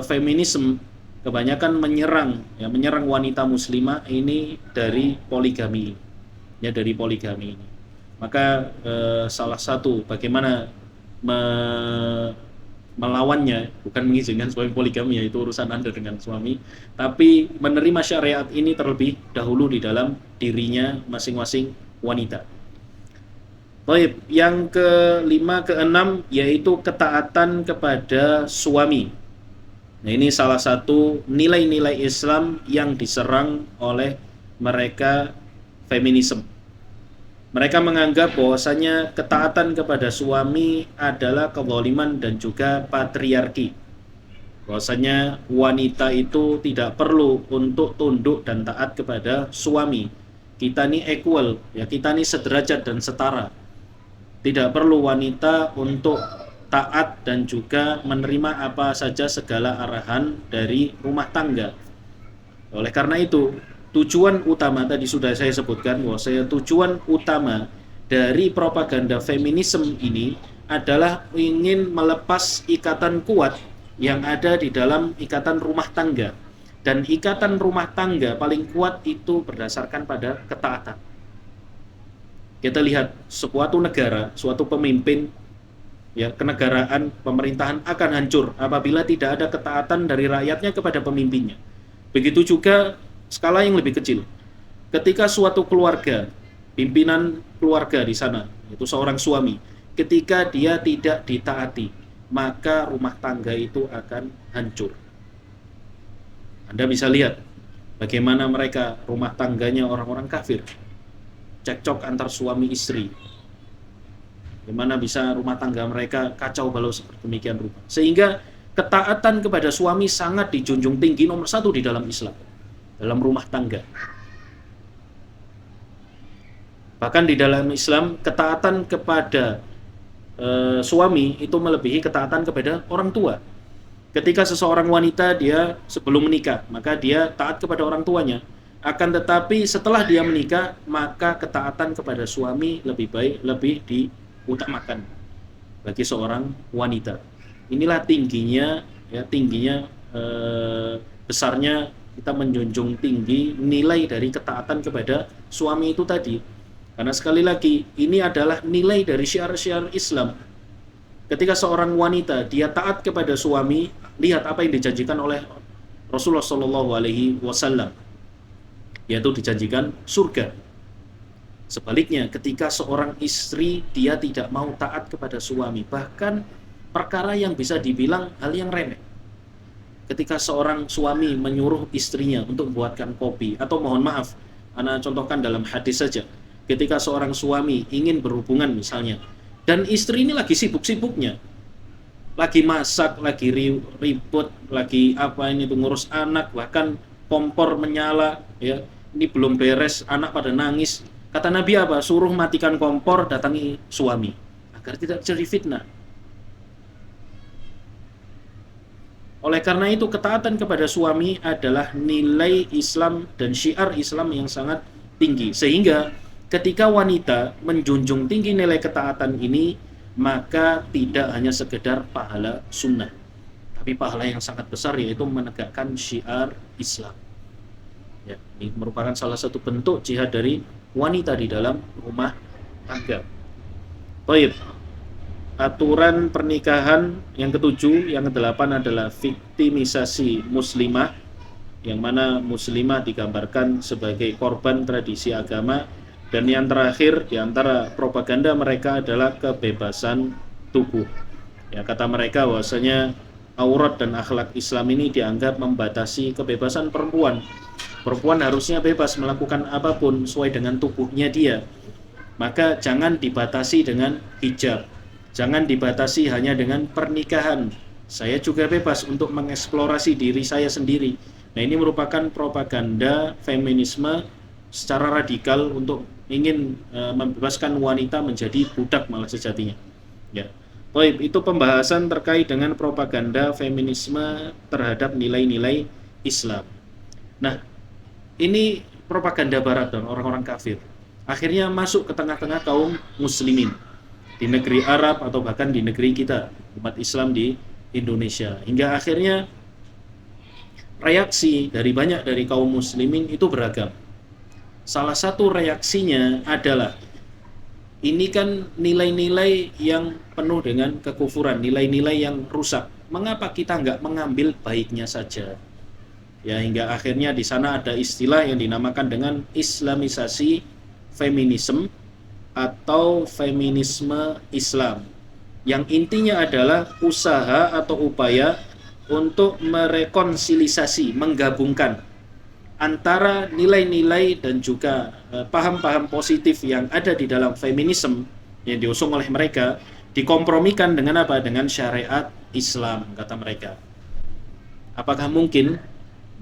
feminisme kebanyakan menyerang wanita muslimah ini dari poligami, ya, dari poligami ini. Maka salah satu bagaimana melawannya, bukan mengizinkan suami poligami, ya itu urusan Anda dengan suami, tapi menerima syariat ini terlebih dahulu di dalam dirinya masing-masing wanita. Baik, yang kelima, keenam yaitu ketaatan kepada suami. Nah, ini salah satu nilai-nilai Islam yang diserang oleh mereka feminisme. Mereka menganggap bahwasanya ketaatan kepada suami adalah kezaliman dan juga patriarki. Bahwasanya wanita itu tidak perlu untuk tunduk dan taat kepada suami. Kita ini equal, ya kita ini sederajat dan setara. Tidak perlu wanita untuk taat dan juga menerima apa saja segala arahan dari rumah tangga. Oleh karena itu, tujuan utama tadi sudah saya sebutkan bahwa tujuan utama dari propaganda feminisme ini adalah ingin melepas ikatan kuat yang ada di dalam ikatan rumah tangga. Dan ikatan rumah tangga paling kuat itu berdasarkan pada ketaatan. Kita lihat suatu negara, suatu pemimpin, ya kenegaraan, pemerintahan akan hancur apabila tidak ada ketaatan dari rakyatnya kepada pemimpinnya. Begitu juga skala yang lebih kecil. Ketika suatu keluarga, pimpinan keluarga di sana, itu seorang suami, ketika dia tidak ditaati, maka rumah tangga itu akan hancur. Anda bisa lihat bagaimana mereka rumah tangganya orang-orang kafir, cekcok antar suami istri, bagaimana bisa rumah tangga mereka kacau balau seperti demikian rupa. Sehingga ketaatan kepada suami sangat dijunjung tinggi, nomor satu di dalam Islam, dalam rumah tangga. Bahkan di dalam Islam, ketaatan kepada suami itu melebihi ketaatan kepada orang tua. Ketika seseorang wanita dia sebelum menikah, maka dia taat kepada orang tuanya. Akan tetapi setelah dia menikah, maka ketaatan kepada suami lebih baik, lebih diutamakan bagi seorang wanita. Inilah tingginya, ya tingginya besarnya kita menjunjung tinggi nilai dari ketaatan kepada suami itu tadi. Karena sekali lagi, ini adalah nilai dari syiar-syiar Islam. Ketika seorang wanita dia taat kepada suami, lihat apa yang dijanjikan oleh Rasulullah SAW, yaitu dijanjikan surga. Sebaliknya, ketika seorang istri dia tidak mau taat kepada suami, bahkan perkara yang bisa dibilang hal yang remeh. Ketika seorang suami menyuruh istrinya untuk membuatkan kopi, atau mohon maaf, Anda contohkan dalam hadis saja, ketika seorang suami ingin berhubungan misalnya, dan istri ini lagi sibuk-sibuknya, lagi masak, lagi ribut, lagi apa ini tuh ngurus anak, bahkan kompor menyala, ya ini belum beres, anak pada nangis. Kata Nabi apa? Suruh matikan kompor, datangi suami agar tidak terjadi fitnah. Oleh karena itu, ketaatan kepada suami adalah nilai Islam dan syiar Islam yang sangat tinggi. Sehingga ketika wanita menjunjung tinggi nilai ketaatan ini, maka tidak hanya sekedar pahala sunnah, tapi pahala yang sangat besar, yaitu menegakkan syiar Islam. Ya, ini merupakan salah satu bentuk jihad dari wanita di dalam rumah tangga. Baik. Aturan pernikahan yang ketujuh, yang kedelapan adalah viktimisasi muslimah, yang mana muslimah digambarkan sebagai korban tradisi agama. Dan yang terakhir di antara propaganda mereka adalah kebebasan tubuh. Ya, kata mereka bahwasanya aurat dan akhlak Islam ini dianggap membatasi kebebasan perempuan. Perempuan harusnya bebas melakukan apapun sesuai dengan tubuhnya dia. Maka jangan dibatasi dengan hijab. Jangan dibatasi hanya dengan pernikahan. Saya juga bebas untuk mengeksplorasi diri saya sendiri. Nah, ini merupakan propaganda feminisme secara radikal untuk ingin membebaskan wanita menjadi budak malah sejatinya. Ya. Baik, itu pembahasan terkait dengan propaganda feminisme terhadap nilai-nilai Islam. Nah, ini propaganda barat dan orang-orang kafir akhirnya masuk ke tengah-tengah kaum muslimin di negeri Arab atau bahkan di negeri kita, umat Islam di Indonesia. Hingga akhirnya reaksi dari banyak dari kaum muslimin itu beragam. Salah satu reaksinya adalah Ini kan nilai-nilai yang penuh dengan kekufuran, nilai-nilai yang rusak. Mengapa kita nggak mengambil baiknya saja? Ya, hingga akhirnya di sana ada istilah yang dinamakan dengan Islamisasi feminisme atau feminisme Islam. Yang intinya adalah usaha atau upaya untuk merekonsilisasi, menggabungkan antara nilai-nilai dan juga paham-paham positif yang ada di dalam feminisme yang diusung oleh mereka, dikompromikan dengan apa? Dengan syariat Islam, kata mereka. Apakah mungkin?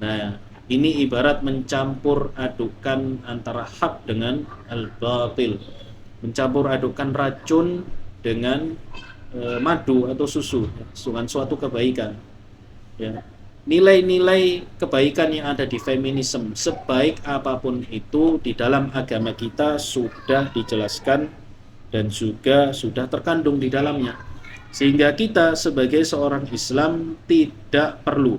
Nah, ini ibarat mencampur adukan antara hak dengan al-batil, mencampur adukan racun dengan madu atau susu, dengan suatu kebaikan. Ya, nilai-nilai kebaikan yang ada di feminisme, sebaik apapun itu, di dalam agama kita sudah dijelaskan dan juga sudah terkandung di dalamnya, sehingga kita sebagai seorang Islam tidak perlu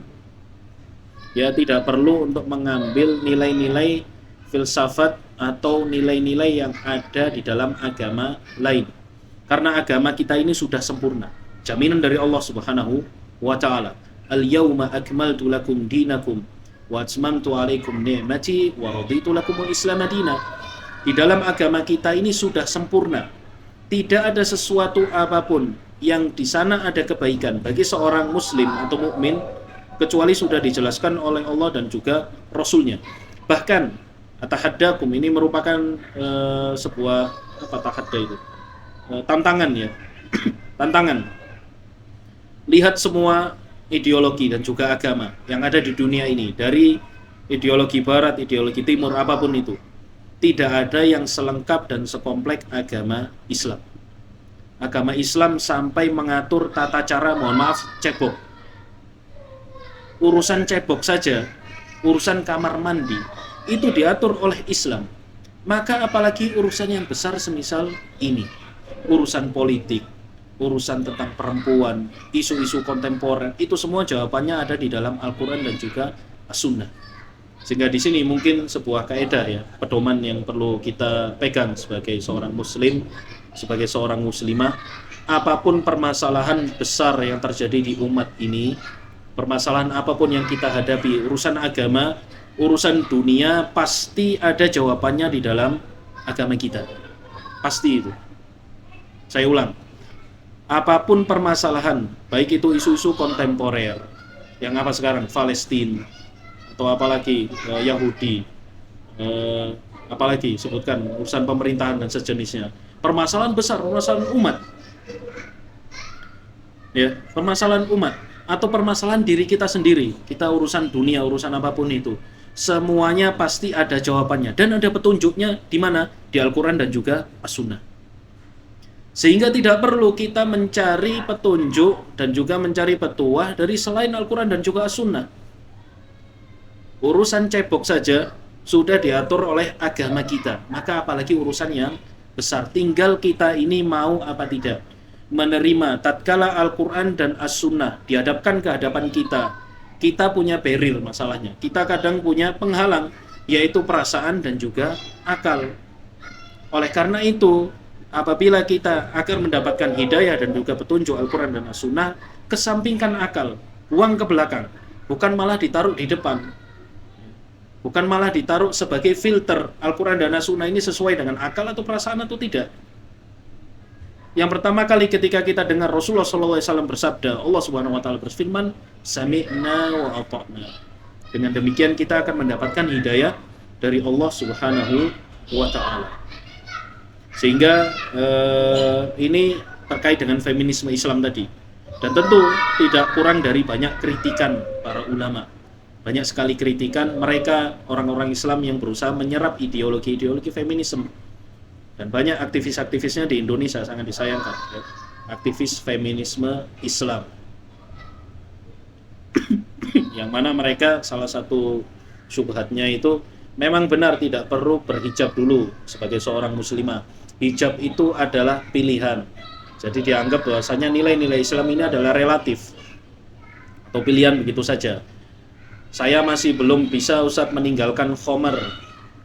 untuk mengambil nilai-nilai filsafat atau nilai-nilai yang ada di dalam agama lain, karena agama kita ini sudah sempurna, jaminan dari Allah Subhanahu wa Ta'ala. Al-yawma akmaltu lakum dinakum wa atmamtu alaikum ni'mati wa raditu lakumul Islam madina. Di dalam agama kita ini sudah sempurna. Tidak ada sesuatu apapun yang di sana ada kebaikan bagi seorang muslim atau mukmin kecuali sudah dijelaskan oleh Allah dan juga Rasulnya. Bahkan atahaddakum ini merupakan sebuah tahadda itu, tantangan ya. Tantangan. Lihat semua ideologi dan juga agama yang ada di dunia ini, dari ideologi barat, ideologi timur, apapun itu, tidak ada yang selengkap dan sekompleks agama Islam. Agama Islam sampai mengatur tata cara, mohon maaf, cebok. Urusan cebok saja, urusan kamar mandi, itu diatur oleh Islam. Maka apalagi urusan yang besar semisal ini, urusan politik, urusan tentang perempuan, isu-isu kontemporer, itu semua jawabannya ada di dalam Al-Quran dan juga As-Sunnah. Sehingga di sini mungkin sebuah kaidah ya, pedoman yang perlu kita pegang sebagai seorang muslim, sebagai seorang muslimah. Apapun permasalahan besar yang terjadi di umat ini, permasalahan apapun yang kita hadapi, urusan agama, urusan dunia, pasti ada jawabannya di dalam agama kita. Pasti itu. Saya ulang. Apapun permasalahan, baik itu isu-isu kontemporer, yang apa sekarang, Palestina, atau apalagi Yahudi, apalagi sebutkan urusan pemerintahan dan sejenisnya, permasalahan besar, permasalahan umat, ya, permasalahan umat, atau permasalahan diri kita sendiri, kita urusan dunia, urusan apapun itu, semuanya pasti ada jawabannya dan ada petunjuknya di mana? Di Al-Quran dan juga As-Sunnah. Sehingga tidak perlu kita mencari petunjuk dan juga mencari petuah dari selain Al-Quran dan juga As-Sunnah. Urusan cebok saja sudah diatur oleh agama kita, maka apalagi urusan yang besar. Tinggal kita ini mau apa tidak menerima. Tatkala Al-Quran dan As-Sunnah dihadapkan ke hadapan kita, kita punya beril masalahnya. Kita kadang punya penghalang, yaitu perasaan dan juga akal. Oleh karena itu, apabila kita agar mendapatkan hidayah dan juga petunjuk Al-Quran dan As-Sunnah, kesampingkan akal, buang ke belakang, bukan malah ditaruh di depan, bukan malah ditaruh sebagai filter. Al-Quran dan As-Sunnah ini sesuai dengan akal atau perasaan atau tidak. Yang pertama kali ketika kita dengar Rasulullah SAW bersabda, Allah Subhanahu Wa Taala berfirman, sami'na wa ata'na. Dengan demikian kita akan mendapatkan hidayah dari Allah Subhanahu Wa Taala. Sehingga ini terkait dengan feminisme Islam tadi. Dan tentu tidak kurang dari banyak kritikan para ulama. Banyak sekali kritikan mereka, orang-orang Islam yang berusaha menyerap ideologi-ideologi feminisme. Dan banyak aktivis-aktivisnya di Indonesia, sangat disayangkan ya. Aktivis feminisme Islam yang mana mereka salah satu syubhatnya itu memang benar tidak perlu berhijab dulu sebagai seorang muslimah. Hijab itu adalah pilihan. Jadi dianggap bahwasanya nilai-nilai Islam ini adalah relatif atau pilihan begitu saja. Saya masih belum bisa Ustadz meninggalkan khomer,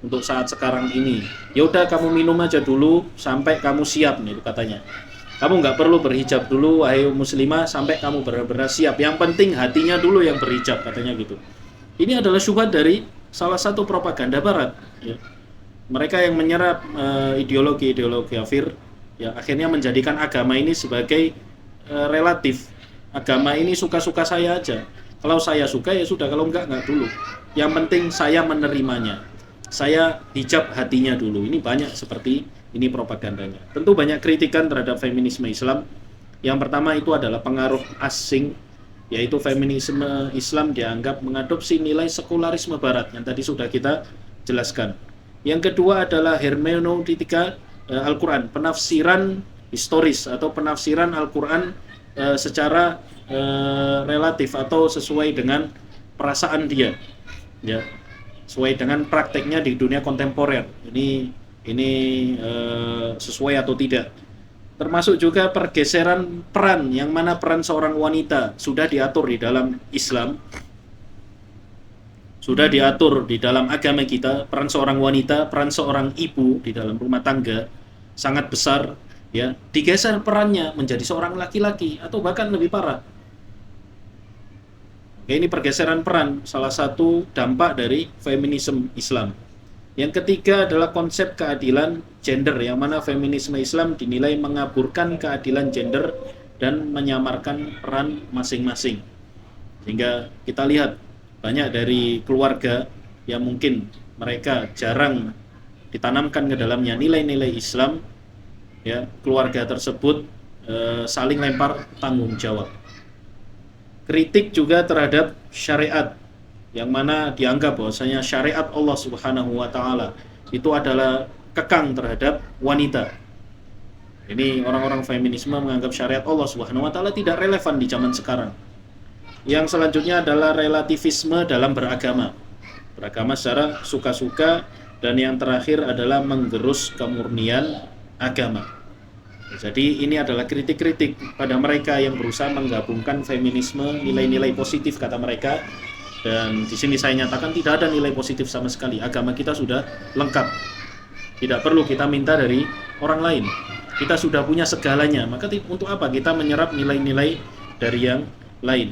untuk saat sekarang ini. Ya udah kamu minum aja dulu sampai kamu siap nih katanya. Kamu nggak perlu berhijab dulu, wahai muslimah, sampai kamu benar-benar siap. Yang penting hatinya dulu yang berhijab, katanya gitu. Ini adalah syubhat dari salah satu propaganda Barat. Ya. Mereka yang menyerap ideologi-ideologi kafir, ya akhirnya menjadikan agama ini sebagai relatif. Agama ini suka-suka saya aja. Kalau saya suka ya sudah, kalau enggak dulu. Yang penting saya menerimanya. Saya hijab hatinya dulu. Ini banyak seperti ini propagandanya. Tentu banyak kritikan terhadap feminisme Islam. Yang pertama itu adalah pengaruh asing, yaitu feminisme Islam dianggap mengadopsi nilai sekularisme Barat yang tadi sudah kita jelaskan. Yang kedua adalah hermeneutika Al-Quran, penafsiran historis atau penafsiran Al-Quran secara relatif atau sesuai dengan perasaan dia, ya, sesuai dengan prakteknya di dunia kontemporer. Ini sesuai atau tidak. Termasuk juga pergeseran peran, yang mana peran seorang wanita sudah diatur di dalam Islam, sudah diatur di dalam agama kita. Peran seorang wanita, peran seorang ibu di dalam rumah tangga sangat besar, ya. Digeser perannya menjadi seorang laki-laki atau bahkan lebih parah. Oke, ini pergeseran peran, salah satu dampak dari feminisme Islam. Yang ketiga adalah konsep keadilan gender, yang mana feminisme Islam dinilai mengaburkan keadilan gender dan menyamarkan peran masing-masing. Sehingga kita lihat banyak dari keluarga yang mungkin mereka jarang ditanamkan ke dalamnya nilai-nilai Islam, ya, keluarga tersebut saling lempar tanggung jawab. Kritik juga terhadap syariat, yang mana dianggap bahwasanya syariat Allah Subhanahu wa taala itu adalah kekang terhadap wanita. Ini orang-orang feminisme menganggap syariat Allah Subhanahu wa taala tidak relevan di zaman sekarang. Yang selanjutnya adalah relativisme dalam beragama. Beragama secara suka-suka, dan yang terakhir adalah menggerus kemurnian agama. Jadi ini adalah kritik-kritik pada mereka yang berusaha menggabungkan feminisme, nilai-nilai positif kata mereka. Dan di sini saya nyatakan tidak ada nilai positif sama sekali. Agama kita sudah lengkap. Tidak perlu kita minta dari orang lain. Kita sudah punya segalanya. Maka untuk apa kita menyerap nilai-nilai dari yang lain?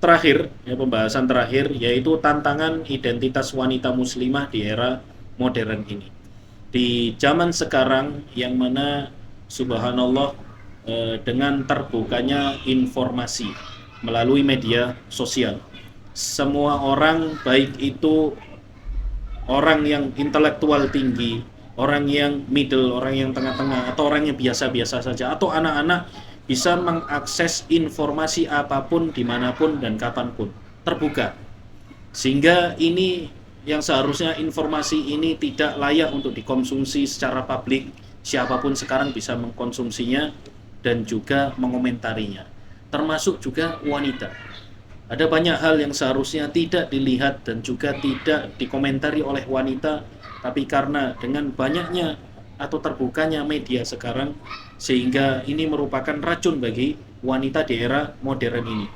Terakhir, ya, pembahasan terakhir yaitu tantangan identitas wanita muslimah di era modern ini. Di zaman sekarang yang mana subhanallah, dengan terbukanya informasi melalui media sosial, semua orang, baik itu orang yang intelektual tinggi, orang yang middle, orang yang tengah-tengah, atau orang yang biasa-biasa saja, atau anak-anak, bisa mengakses informasi apapun, dimanapun dan kapanpun, terbuka. Sehingga ini yang seharusnya informasi ini tidak layak untuk dikonsumsi secara publik. Siapapun sekarang bisa mengkonsumsinya dan juga mengomentarinya, termasuk juga wanita. Ada banyak hal yang seharusnya tidak dilihat dan juga tidak dikomentari oleh wanita, tapi karena dengan banyaknya atau terbukanya media sekarang, sehingga ini merupakan racun bagi wanita di era modern ini.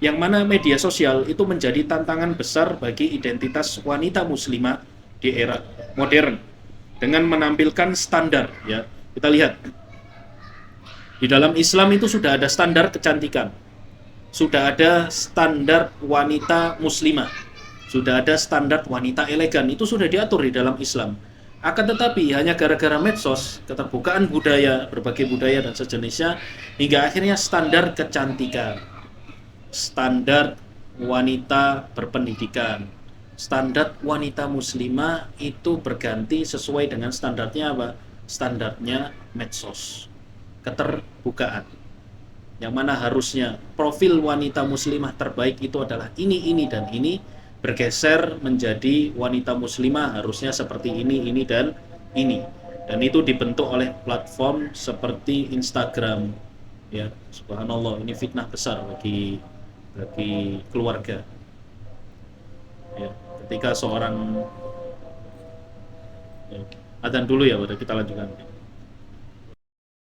Yang mana media sosial itu menjadi tantangan besar bagi identitas wanita muslimah di era modern, dengan menampilkan standar, ya. Kita lihat di dalam Islam itu sudah ada standar kecantikan, sudah ada standar wanita muslimah, sudah ada standar wanita elegan, itu sudah diatur di dalam Islam. Akan tetapi hanya gara-gara medsos, keterbukaan budaya, berbagai budaya dan sejenisnya, hingga akhirnya standar kecantikan, standar wanita berpendidikan, standar wanita muslimah itu berganti sesuai dengan standarnya apa? Standarnya medsos, keterbukaan, yang mana harusnya profil wanita muslimah terbaik itu adalah ini dan ini, bergeser menjadi wanita muslimah harusnya seperti ini dan ini. Dan itu dibentuk oleh platform seperti Instagram, ya. Subhanallah, ini fitnah besar bagi keluarga, ya. Ketika seorang, ya, adzan dulu ya, udah kita lanjutkan.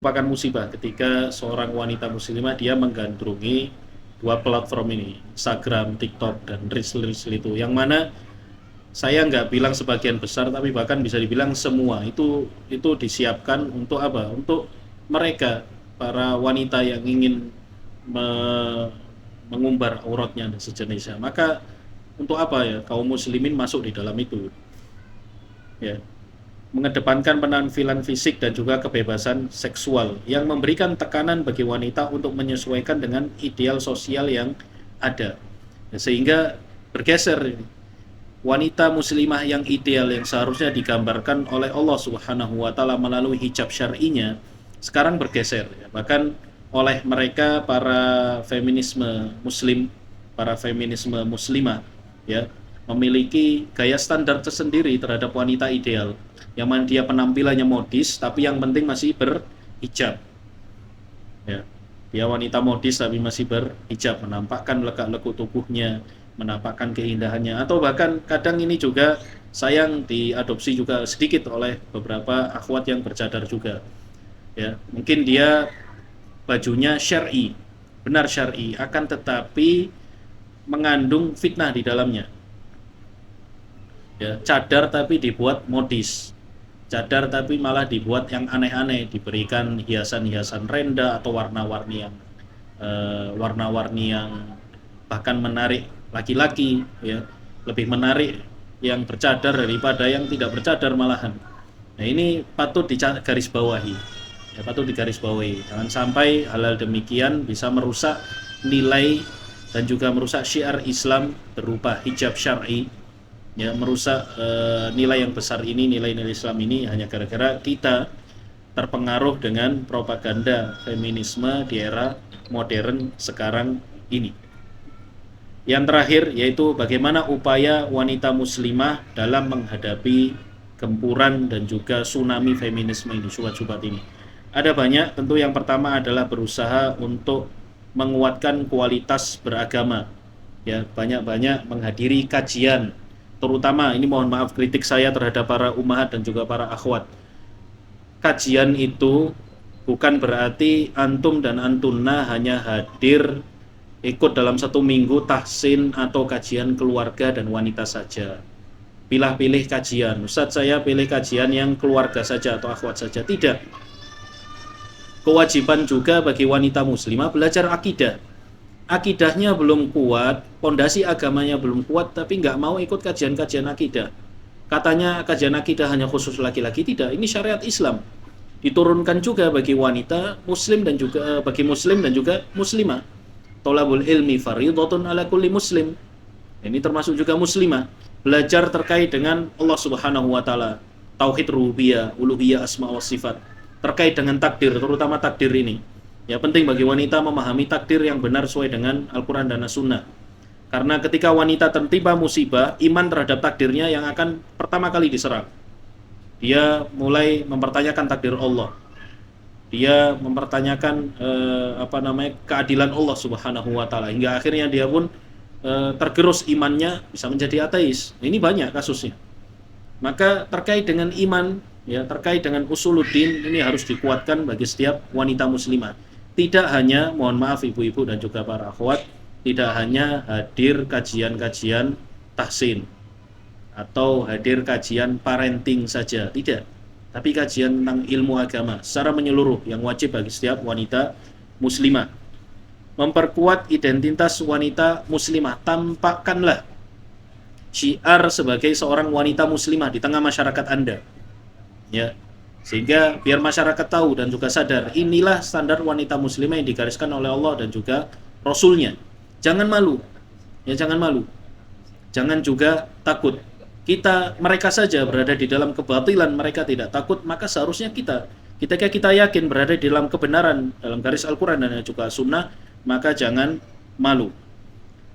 Merupakan musibah ketika seorang wanita muslimah dia menggandrungi dua platform ini, Instagram, TikTok, dan Reels itu, yang mana saya nggak bilang sebagian besar, tapi bahkan bisa dibilang semua itu disiapkan untuk apa? Untuk mereka, para wanita yang ingin mengumbar auratnya dan sejenisnya. Maka untuk apa ya kaum muslimin masuk di dalam itu? Ya, mengedepankan penampilan fisik dan juga kebebasan seksual yang memberikan tekanan bagi wanita untuk menyesuaikan dengan ideal sosial yang ada. Ya, sehingga bergeser wanita muslimah yang ideal yang seharusnya digambarkan oleh Allah Subhanahu wa taala melalui hijab syar'inya sekarang bergeser ya. Bahkan oleh mereka para feminisme muslim, para feminisme muslimah ya, memiliki gaya standar tersendiri terhadap wanita ideal yang mana dia penampilannya modis tapi yang penting masih berhijab ya. Dia wanita modis tapi masih berhijab, menampakkan lekuk-lekuk tubuhnya, menampakkan keindahannya, atau bahkan kadang ini juga sayang diadopsi juga sedikit oleh beberapa akhwat yang bercadar juga ya. Mungkin dia bajunya syar'i, benar syar'i, akan tetapi mengandung fitnah di dalamnya ya. Cadar tapi dibuat modis, cadar tapi malah dibuat yang aneh-aneh, diberikan hiasan-hiasan renda atau warna-warni yang bahkan menarik laki-laki ya, lebih menarik yang bercadar daripada yang tidak bercadar malahan. Nah, ini patut digarisbawahi ya, patut digarisbawahi. Jangan sampai hal-hal demikian bisa merusak nilai dan juga merusak syiar Islam berupa hijab syar'i ya, merusak nilai yang besar ini, nilai-nilai Islam ini, hanya gara-gara kita terpengaruh dengan propaganda feminisme di era modern sekarang ini. Yang terakhir yaitu bagaimana upaya wanita muslimah dalam menghadapi gempuran dan juga tsunami feminisme ini, sobat-sobat ini. Ada banyak, tentu yang pertama adalah berusaha untuk menguatkan kualitas beragama ya, banyak-banyak menghadiri kajian, terutama ini mohon maaf kritik saya terhadap para ummahat dan juga para akhwat. Kajian itu bukan berarti antum dan antunna hanya hadir ikut dalam satu minggu tahsin atau kajian keluarga dan wanita saja. Pilih-pilih kajian, Ustadz saya pilih kajian yang keluarga saja atau akhwat saja. Tidak. Kewajiban juga bagi wanita muslimah belajar akidah. Akidahnya belum kuat, pondasi agamanya belum kuat, tapi nggak mau ikut kajian-kajian akidah. Katanya kajian akidah hanya khusus laki-laki, tidak. Ini syariat Islam. Diturunkan juga bagi wanita muslim dan juga bagi muslim dan juga muslimah. Thalabul ilmi fardhatun ala kulli muslim. Ini termasuk juga muslimah. Belajar terkait dengan Allah Subhanahu wa taala, tauhid rububiyah, uluhiyah, asma wa sifat. Terkait dengan takdir, terutama takdir ini. Ya, penting bagi wanita memahami takdir yang benar sesuai dengan Al-Quran dan As-Sunnah. Karena ketika wanita tertimpa musibah, iman terhadap takdirnya yang akan pertama kali diserang. Dia mulai mempertanyakan takdir Allah. Dia mempertanyakan keadilan Allah Subhanahu wa taala, hingga akhirnya dia pun tergerus imannya, bisa menjadi ateis. Ini banyak kasusnya. Maka terkait dengan iman ya, terkait dengan usuluddin, ini harus dikuatkan bagi setiap wanita muslimah. Tidak hanya, mohon maaf ibu-ibu dan juga para akhwat, tidak hanya hadir kajian-kajian tahsin atau hadir kajian parenting saja, tidak. Tapi kajian tentang ilmu agama secara menyeluruh yang wajib bagi setiap wanita muslimah. Memperkuat identitas wanita muslimah, tampakkanlah syiar sebagai seorang wanita muslimah di tengah masyarakat Anda. Ya, sehingga biar masyarakat tahu dan juga sadar, inilah standar wanita muslimah yang digariskan oleh Allah dan juga Rasulnya. Jangan malu, ya jangan malu, jangan juga takut. Mereka saja berada di dalam kebatilan, mereka tidak takut, maka seharusnya ketika kita yakin berada di dalam kebenaran, dalam garis Al-Quran dan juga Sunnah, maka jangan malu.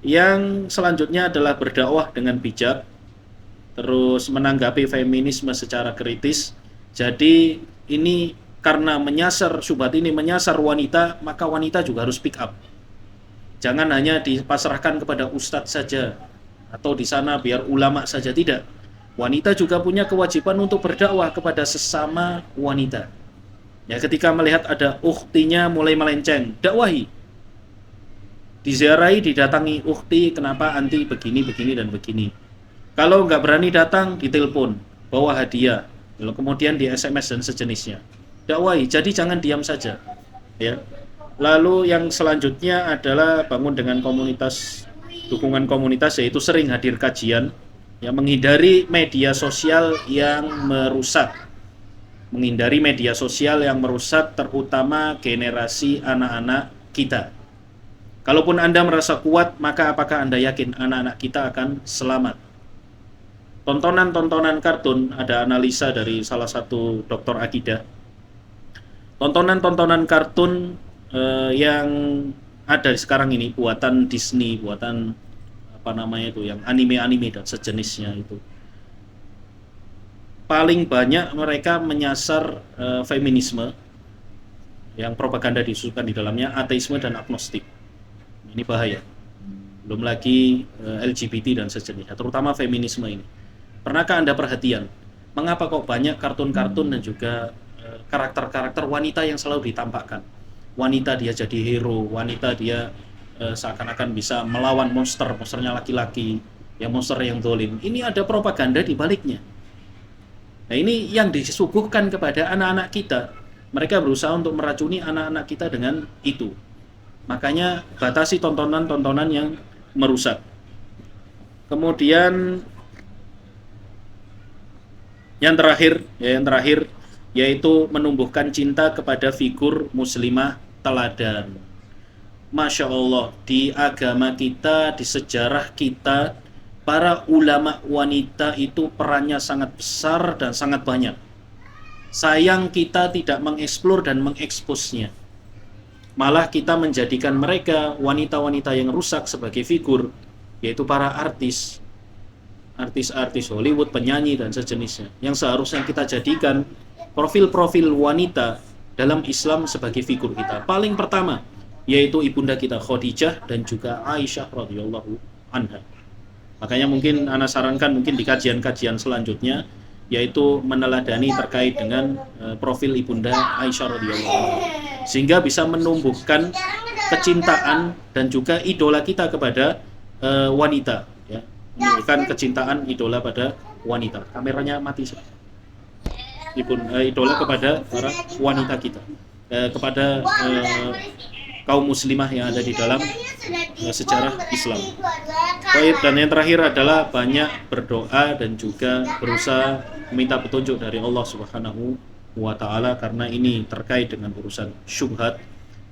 Yang selanjutnya adalah berdakwah dengan bijak, terus menanggapi feminisme secara kritis. Jadi ini karena syubhat ini menyasar wanita, maka wanita juga harus pick up. Jangan hanya dipasrahkan kepada ustadz saja atau di sana biar ulama saja, tidak. Wanita juga punya kewajiban untuk berdakwah kepada sesama wanita. Ya, ketika melihat ada ukhtinya mulai melenceng, dakwahi. Diziarahi, didatangi, "Ukhti, kenapa anti begini, begini, dan begini." Kalau nggak berani datang, ditelepon, bawa hadiah, lalu kemudian di SMS dan sejenisnya. Dakwahi, jadi jangan diam saja. Ya. Lalu yang selanjutnya adalah bangun dengan komunitas, dukungan komunitas, yaitu sering hadir kajian, ya, menghindari media sosial yang merusak. Menghindari media sosial yang merusak terutama generasi anak-anak kita. Kalaupun Anda merasa kuat, maka apakah Anda yakin anak-anak kita akan selamat? Tontonan-tontonan kartun, ada analisa dari salah satu dokter akidah. Tontonan-tontonan kartun yang ada sekarang ini buatan Disney, buatan apa namanya itu, yang anime-anime dan sejenisnya itu, paling banyak mereka menyasar feminisme, yang propaganda disusukan di dalamnya ateisme dan agnostik. Ini bahaya. Belum lagi LGBT dan sejenisnya, terutama feminisme ini. Pernahkah Anda perhatian mengapa kok banyak kartun-kartun dan juga karakter-karakter wanita yang selalu ditampakkan? Wanita dia jadi hero, wanita dia seakan-akan bisa melawan monsternya laki-laki, ya, monster yang zalim. Ini ada propaganda di baliknya. Nah, ini yang disuguhkan kepada anak-anak kita. Mereka berusaha untuk meracuni anak-anak kita dengan itu. Makanya batasi tontonan-tontonan yang merusak. Kemudian yang terakhir yaitu menumbuhkan cinta kepada figur muslimah teladan. Masya Allah, di agama kita, di sejarah kita, para ulama wanita itu perannya sangat besar dan sangat banyak. Sayang kita tidak mengeksplor dan mengeksposnya. Malah kita menjadikan mereka wanita-wanita yang rusak sebagai figur, yaitu para artis Hollywood, penyanyi dan sejenisnya, yang seharusnya kita jadikan profil-profil wanita dalam Islam sebagai figur kita. Paling pertama yaitu ibunda kita Khadijah dan juga Aisyah radhiyallahu anha. Makanya mungkin ana sarankan mungkin di kajian-kajian selanjutnya yaitu meneladani terkait dengan profil ibunda Aisyah radhiyallahu anha, sehingga bisa menumbuhkan kecintaan dan juga idola kita kepada wanita, ya. Menunjukkan kecintaan idola pada wanita. Kameranya mati. Idola kepada para wanita kita, kepada kaum muslimah yang ada di dalam sejarah Islam. Baik, dan yang terakhir adalah banyak berdoa dan juga berusaha meminta petunjuk dari Allah Subhanahu wa taala, karena ini terkait dengan urusan syubhat.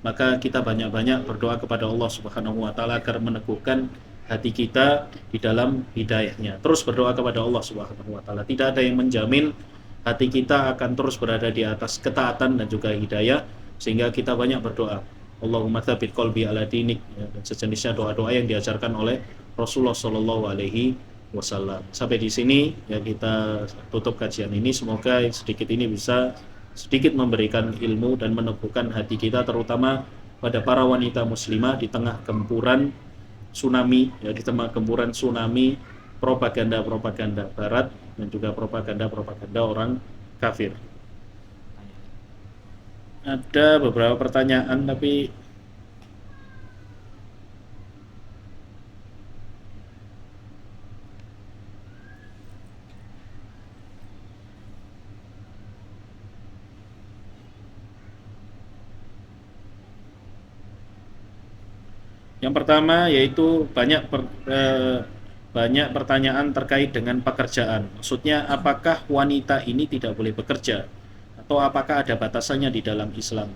Maka kita banyak-banyak berdoa kepada Allah Subhanahu wa taala agar meneguhkan hati kita di dalam hidayahnya. Terus berdoa kepada Allah Subhanahu wa taala. Tidak ada yang menjamin hati kita akan terus berada di atas ketaatan dan juga hidayah, sehingga kita banyak berdoa. Allahumma tsabbit qalbi ala dinik, ya, dan sejenisnya doa-doa yang diajarkan oleh Rasulullah Shallallahu alaihi wasallam. Sampai di sini ya kita tutup kajian ini. Semoga sedikit ini bisa sedikit memberikan ilmu dan meneguhkan hati kita, terutama pada para wanita muslimah di tengah gempuran tsunami, ya, di tengah gempuran tsunami propaganda barat dan juga propaganda orang kafir. Ada beberapa pertanyaan, tapi yang pertama yaitu banyak pertanyaan terkait dengan pekerjaan. Maksudnya apakah wanita ini tidak boleh bekerja atau apakah ada batasannya di dalam Islam?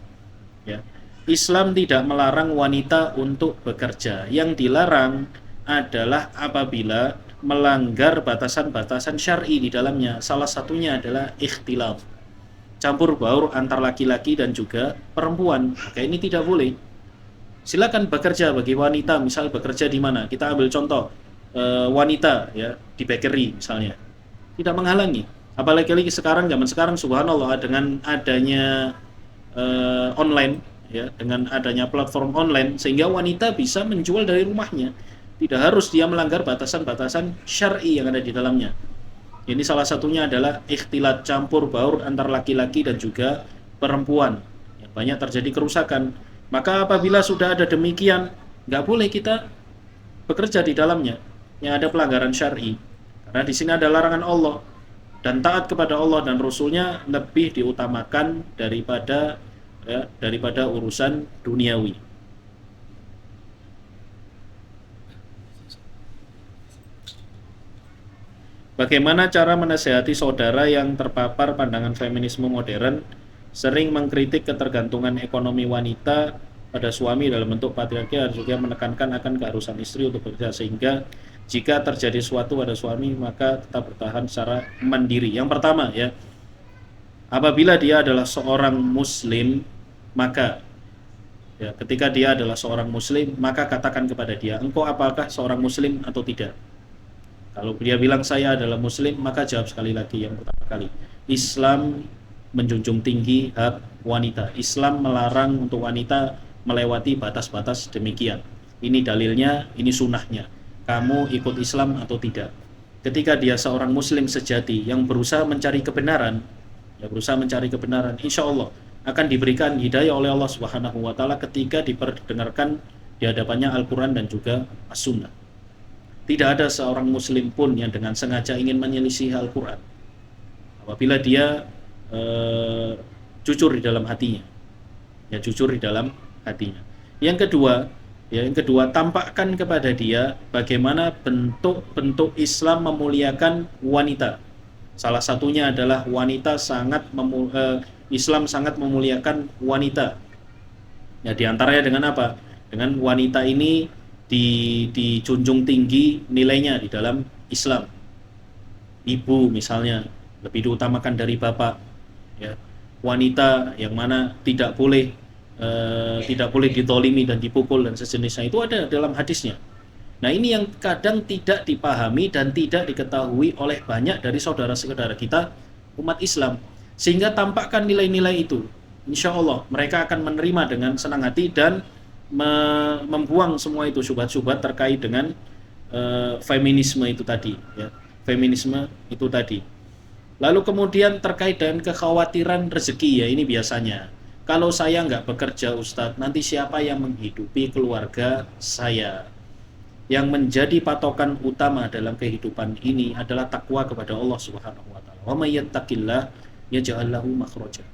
Ya. Islam tidak melarang wanita untuk bekerja. Yang dilarang adalah apabila melanggar batasan-batasan syar'i di dalamnya. Salah satunya adalah ikhtilaf, campur baur antar laki-laki dan juga perempuan. Maka ini tidak boleh. Silakan bekerja bagi wanita, misal bekerja di mana? Kita ambil contoh wanita, ya, di bakery misalnya, tidak menghalangi. Apalagi sekarang, zaman sekarang, subhanallah, dengan adanya online, ya, dengan adanya platform online, sehingga wanita bisa menjual dari rumahnya, tidak harus dia melanggar batasan-batasan syar'i yang ada di dalamnya. Ini salah satunya adalah ikhtilat, campur baur antar laki-laki dan juga perempuan, ya, banyak terjadi kerusakan. Maka apabila sudah ada demikian, nggak boleh kita bekerja di dalamnya yang ada pelanggaran syar'i. Karena di sini ada larangan Allah dan taat kepada Allah dan Rasulnya lebih diutamakan daripada urusan duniawi. Bagaimana cara menasehati saudara yang terpapar pandangan feminisme modern, sering mengkritik ketergantungan ekonomi wanita pada suami dalam bentuk patriarki, dan juga menekankan akan keharusan istri untuk bekerja, sehingga jika terjadi sesuatu pada suami maka tetap bertahan secara mandiri. Yang pertama ya, apabila dia adalah seorang muslim, maka ya, ketika dia adalah seorang muslim, maka katakan kepada dia, engkau apakah seorang muslim atau tidak? Kalau dia bilang saya adalah muslim, maka jawab sekali lagi yang pertama kali, Islam menjunjung tinggi hak wanita. Islam melarang untuk wanita melewati batas-batas demikian. Ini dalilnya, ini sunnahnya. Kamu ikut Islam atau tidak? Ketika dia seorang muslim sejati yang berusaha mencari kebenaran, insya Allah akan diberikan hidayah oleh Allah Subhanahu wa taala ketika diperdengarkan di hadapannya Al-Qur'an dan juga As-Sunnah. Tidak ada seorang muslim pun yang dengan sengaja ingin menyelisih Al-Quran apabila dia jujur di dalam hatinya. Ya, jujur di dalam hatinya. Yang kedua, tampakkan kepada dia bagaimana bentuk-bentuk Islam memuliakan wanita. Salah satunya adalah Islam sangat memuliakan wanita. Ya, diantaranya dengan apa? Dengan wanita ini dijunjung tinggi nilainya di dalam Islam. Ibu misalnya lebih diutamakan dari bapak, ya. Wanita yang mana tidak boleh ditolimi dan dipukul dan sejenisnya, itu ada dalam hadisnya. Nah, ini yang kadang tidak dipahami dan tidak diketahui oleh banyak dari saudara-saudara kita umat Islam, sehingga tampakkan nilai-nilai itu. Insya Allah mereka akan menerima dengan senang hati dan membuang semua itu syubhat-syubhat terkait dengan feminisme itu tadi, ya. Feminisme itu tadi. Lalu kemudian terkait dengan kekhawatiran rezeki, ya, ini biasanya. Kalau saya nggak bekerja Ustadz, nanti siapa yang menghidupi keluarga saya? Yang menjadi patokan utama dalam kehidupan ini adalah takwa kepada Allah Subhanahu wa taala. Wa may yattaqillah yaj'al lahu makhraja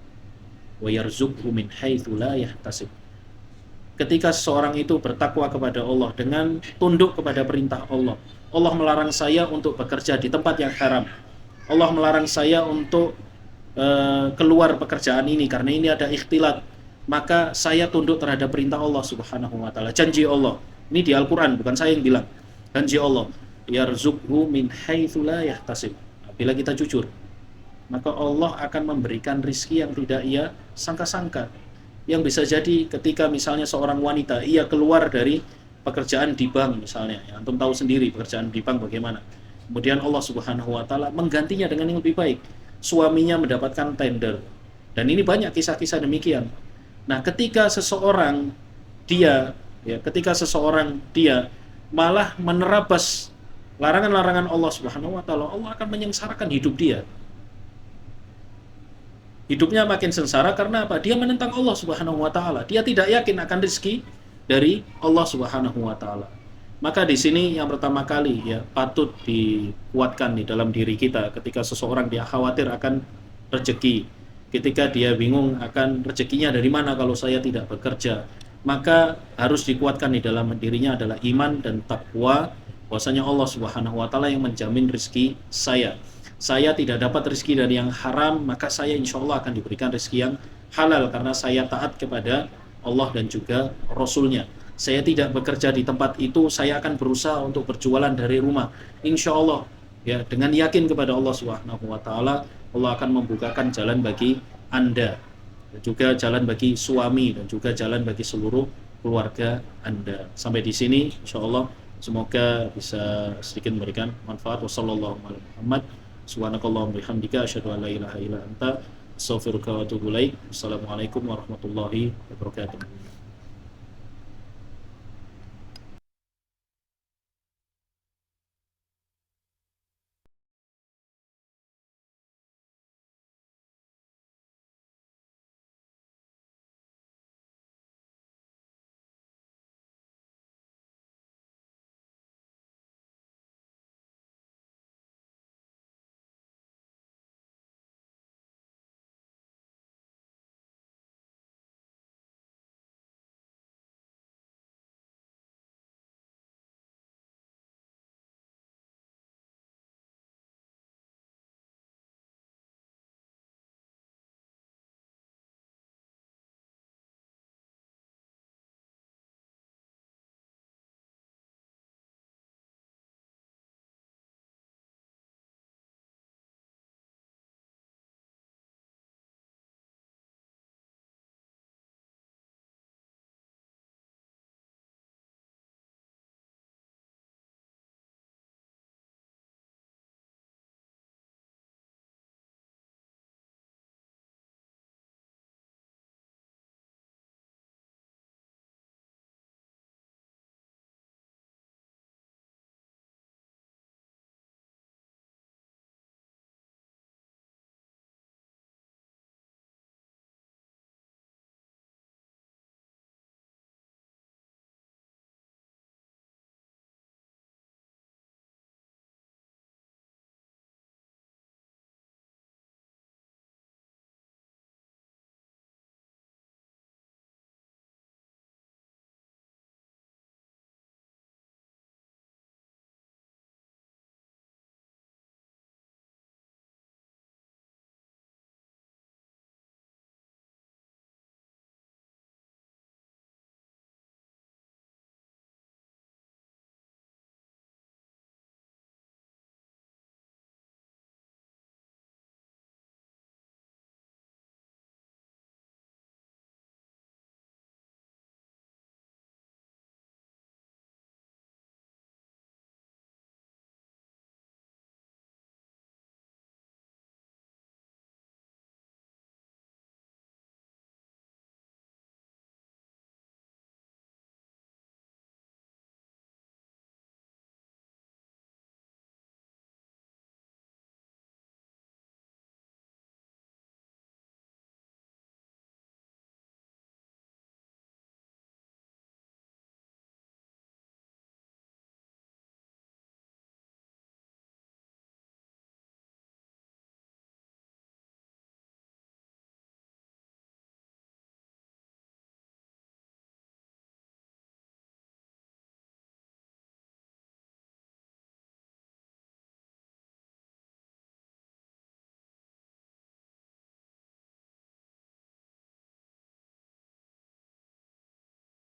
wa yarzuqhu min haitsu la yahtasib. Ketika seseorang itu bertakwa kepada Allah dengan tunduk kepada perintah Allah, Allah melarang saya untuk bekerja di tempat yang haram, Allah melarang saya untuk keluar pekerjaan ini karena ini ada ikhtilat, maka saya tunduk terhadap perintah Allah Subhanahu wa taala. Janji Allah, ini di Al-Qur'an, bukan saya yang bilang. Janji Allah, yarzuqhu min haitsu la yahtasib. Bila kita jujur, maka Allah akan memberikan rizki yang tidak ia sangka-sangka. Yang bisa jadi ketika misalnya seorang wanita ia keluar dari pekerjaan di bank misalnya, ya, antum tahu sendiri pekerjaan di bank bagaimana. Kemudian Allah Subhanahu wa taala menggantinya dengan yang lebih baik. Suaminya mendapatkan tender. Dan ini banyak kisah-kisah demikian. Nah, ketika seseorang dia malah menerabas larangan-larangan Allah Subhanahu wa taala, Allah akan menyengsarakan hidup dia. Hidupnya makin sengsara karena apa? Dia menentang Allah Subhanahu wa taala. Dia tidak yakin akan rezeki dari Allah Subhanahu wa taala. Maka di sini yang pertama kali, ya, patut dikuatkan di dalam diri kita ketika seseorang dia khawatir akan rezeki. Ketika dia bingung akan rezekinya dari mana kalau saya tidak bekerja, maka harus dikuatkan di dalam dirinya adalah iman dan takwa, bahwasanya Allah Subhanahu wa taala yang menjamin rezeki saya. Saya tidak dapat rezeki dari yang haram, maka saya insya Allah akan diberikan rezeki yang halal karena saya taat kepada Allah dan juga Rasulnya. Saya tidak bekerja di tempat itu, saya akan berusaha untuk berjualan dari rumah. Insya Allah, ya, dengan yakin kepada Allah Subhanahu wa taala, Allah akan membukakan jalan bagi Anda, dan juga jalan bagi suami, dan juga jalan bagi seluruh keluarga Anda. Sampai di sini, insya Allah, semoga bisa sedikit memberikan manfaat. Wassallallahu alaihi Muhammad. Subhanakallahumma bihamdika asyhadu an la ilaha illa anta astaghfiruka wa atubu ilaik. Assalamualaikum warahmatullahi wabarakatuh.